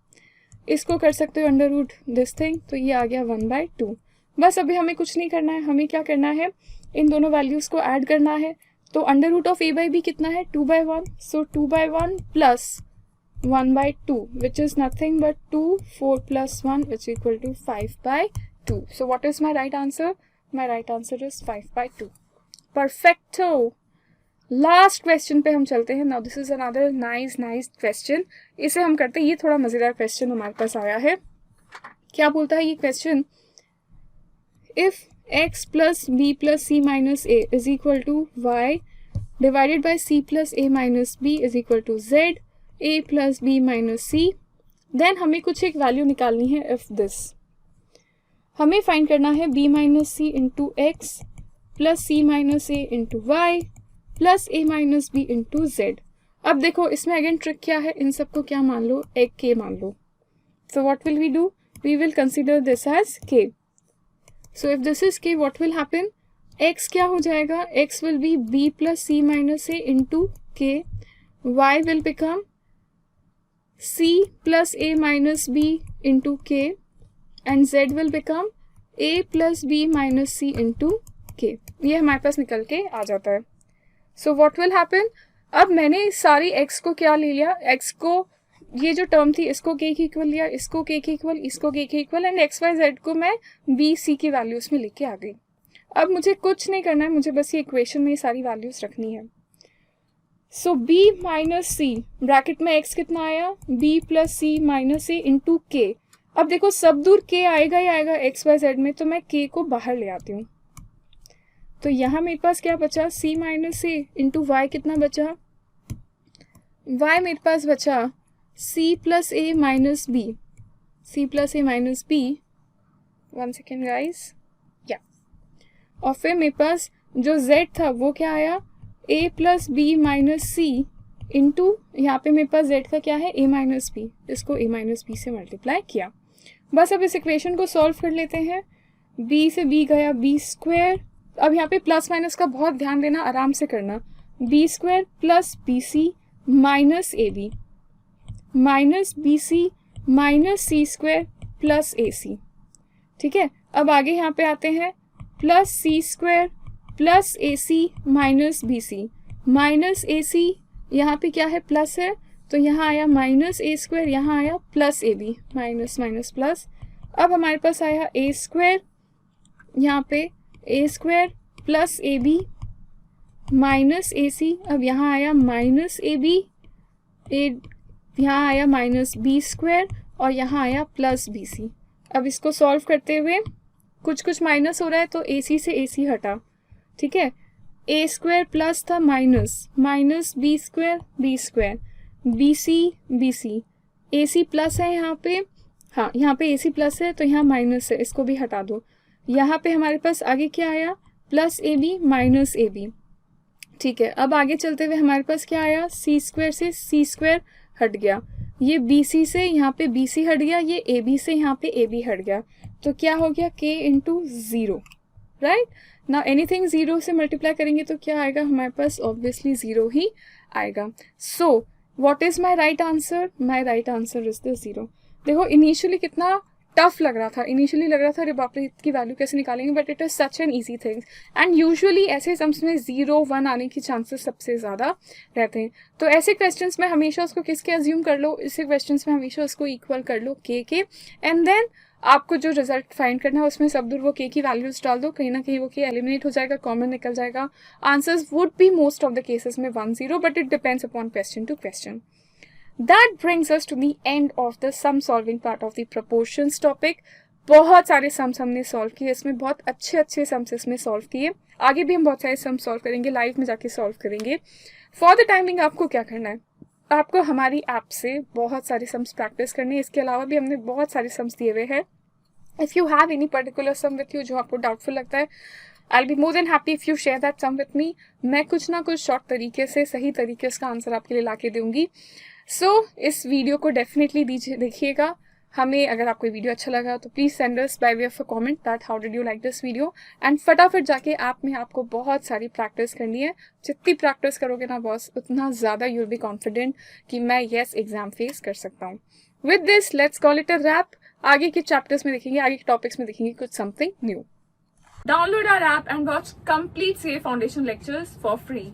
इसको कर सकते हो अंडर रूट दिस थिंग, तो ये आ गया 1/2. बस अभी हमें कुछ नहीं करना है. हमें क्या करना है, इन दोनों वैल्यूज को ऐड करना है. तो अंडर रूट ऑफ a/b कितना है, 2/1. So 2/1 plus 1/2 which is nothing but 2. 4 + 1 which equal to 5/2. So what is my right answer? My right answer is 5/2. Perfecto. Last question पे हम चलते हैं. Now this is another nice question. इसे हम करते हैं, ये थोड़ा मजेदार क्वेश्चन हमारे पास आया है. क्या बोलता है ये question, if x plus b plus c minus a is equal to y divided by c plus a minus b is equal to z, a plus b minus c, then हमें कुछ एक वैल्यू निकालनी है if this. हमें फाइंड करना है b minus c into x plus c minus a into y plus a minus b into z. अब देखो इसमें अगेन ट्रिक क्या है, इन सबको क्या मान लो, एक k मान लो. So what will we do? We will consider this as k. So if this is k, what will happen? x क्या हो जाएगा, x will be b plus c minus a into k. y will become c plus a minus b into k. and z will become a plus b minus c into k. ये हमारे पास निकल के आ जाता है. So what will happen? अब मैंने सारी x को क्या ले लिया, x को ये जो टर्म थी इसको k के इक्वल लिया, इसको k के इक्वल, इसको k के equal, and X Y Z को मैं b c की वैल्यूज में लेके आ गई. अब मुझे कुछ नहीं करना है, मुझे बस ये इक्वेशन में ये सारी वैल्यूज रखनी है. सो b माइनस सी ब्रैकेट में x कितना आया, b प्लस सी माइनस ए इंटू के. अब देखो सब दूर k आएगा ही आएगा एक्स वाई जेड में, तो मैं k को बाहर ले आती हूँ. तो यहाँ मेरे पास क्या बचा, c माइनस ए इंटू वाई कितना बचा, y मेरे पास बचा c plus a minus b. c plus a minus b. One second guys. Yeah. और फिर मेरे पास जो z था वो क्या आया, a plus b minus c into यहाँ पे मेरे पास z का क्या है, a minus b. इसको a minus b से मल्टीप्लाई किया. बस अब इस इक्वेशन को सॉल्व कर लेते हैं. b से b गया b स्क्वायर. अब यहाँ पे प्लस माइनस का बहुत ध्यान देना, आराम से करना. b square plus B C minus A B minus B C minus C square plus A C. ठीक है, अब आगे यहाँ पे आते हैं, plus C square plus A C minus B C minus A C, यहाँ पे क्या है प्लस है तो यहाँ आया माइनस ए स्क्वायर, यहाँ आया plus A B, minus minus plus. अब हमारे पास आया ए स्क्वायर, यहाँ पे A square plus A B minus A C, अब यहाँ आया माइनस ए बी, यहाँ आया माइनस बी स्क्वायर और यहाँ आया प्लस बी सी। अब इसको सॉल्व करते हुए कुछ कुछ माइनस हो रहा है तो ए सी से ए सी हटा। ठीक है, ए स्क्वायर प्लस था minus, minus B square B C, A C plus है यहाँ पे, हाँ यहाँ पे ए सी प्लस है तो यहाँ माइनस है, इसको भी हटा दो। यहाँ पे हमारे पास आगे क्या आया, plus A B minus A B. ठीक है, अब आगे चलते हुए हमारे पास क्या आया, सी स्क्वायर से सी स्क्वायर हट गया, ये बी सी से यहाँ पे बी सी हट गया, ये ए बी से यहाँ पे ए बी हट गया, तो क्या हो गया k इंटू ज़ीरो, राइट ना। एनीथिंग ज़ीरो से मल्टीप्लाई करेंगे तो क्या आएगा हमारे पास, ऑब्वियसली ज़ीरो ही आएगा। So what is my right answer, my right answer is the zero. देखो इनिशियली कितना टफ लग रहा था, इनिशियली लग रहा था अरे बाप रे इसकी वैल्यू कैसे निकालेंगे, but it is such an easy thing. And usually ऐसे सम्स में 0 1 आने की चांसेस सबसे ज़्यादा रहते हैं। तो ऐसे क्वेश्चंस में हमेशा उसको किसके अज्यूम कर लो, ऐसे क्वेश्चंस में हमेशा उसको इक्वल कर लो के एंड देन आपको जो रिजल्ट फाइंड करना है उसमें सब दूर वो के की वैल्यूज डाल दो, कहीं ना कहीं वो के एलिमिनेट हो जाएगा, कॉमन निकल जाएगा। Answers would be most of the cases में 1 0, but it depends upon question to question. That brings us to the end of the sum solving part of the proportions topic. बहुत सारे सम्स हमने सॉल्व किए, इसमें बहुत अच्छे अच्छे सम्स इसमें सॉल्व किए। आगे भी हम बहुत सारे सम्स सॉल्व करेंगे, लाइव में जाके सॉल्व करेंगे। फॉर द टाइमिंग आपको क्या करना है, आपको हमारी ऐप से बहुत सारे सम्स प्रैक्टिस करने हैं। इसके अलावा भी हमने बहुत सारे सम्स दिए हुए हैं। If you have any particular sum with you जो आपको डाउटफुल लगता है, I'll be more than happy if you share that sum with me. मैं कुछ ना कुछ शॉर्ट तरीके से सही तरीके से आंसर आपके लिए ला के दूंगी। सो इस वीडियो को डेफिनेटली देखिएगा। हमें अगर आपको वीडियो अच्छा लगा तो please send us bye way of a comment that how did you like this video. And फटाफट जाके ऐप में आपको बहुत सारी प्रैक्टिस करनी है। जितनी प्रैक्टिस करोगे ना बॉस, उतना ज़्यादा यू विल बी कॉन्फिडेंट कि मैं येस एग्जाम फेस कर सकता हूँ। With this let's call it a wrap. आगे के चैप्टर्स में देखेंगे, आगे के टॉपिक्स में देखेंगे कुछ something new. Download our app and watch complete CA Foundation lectures for free.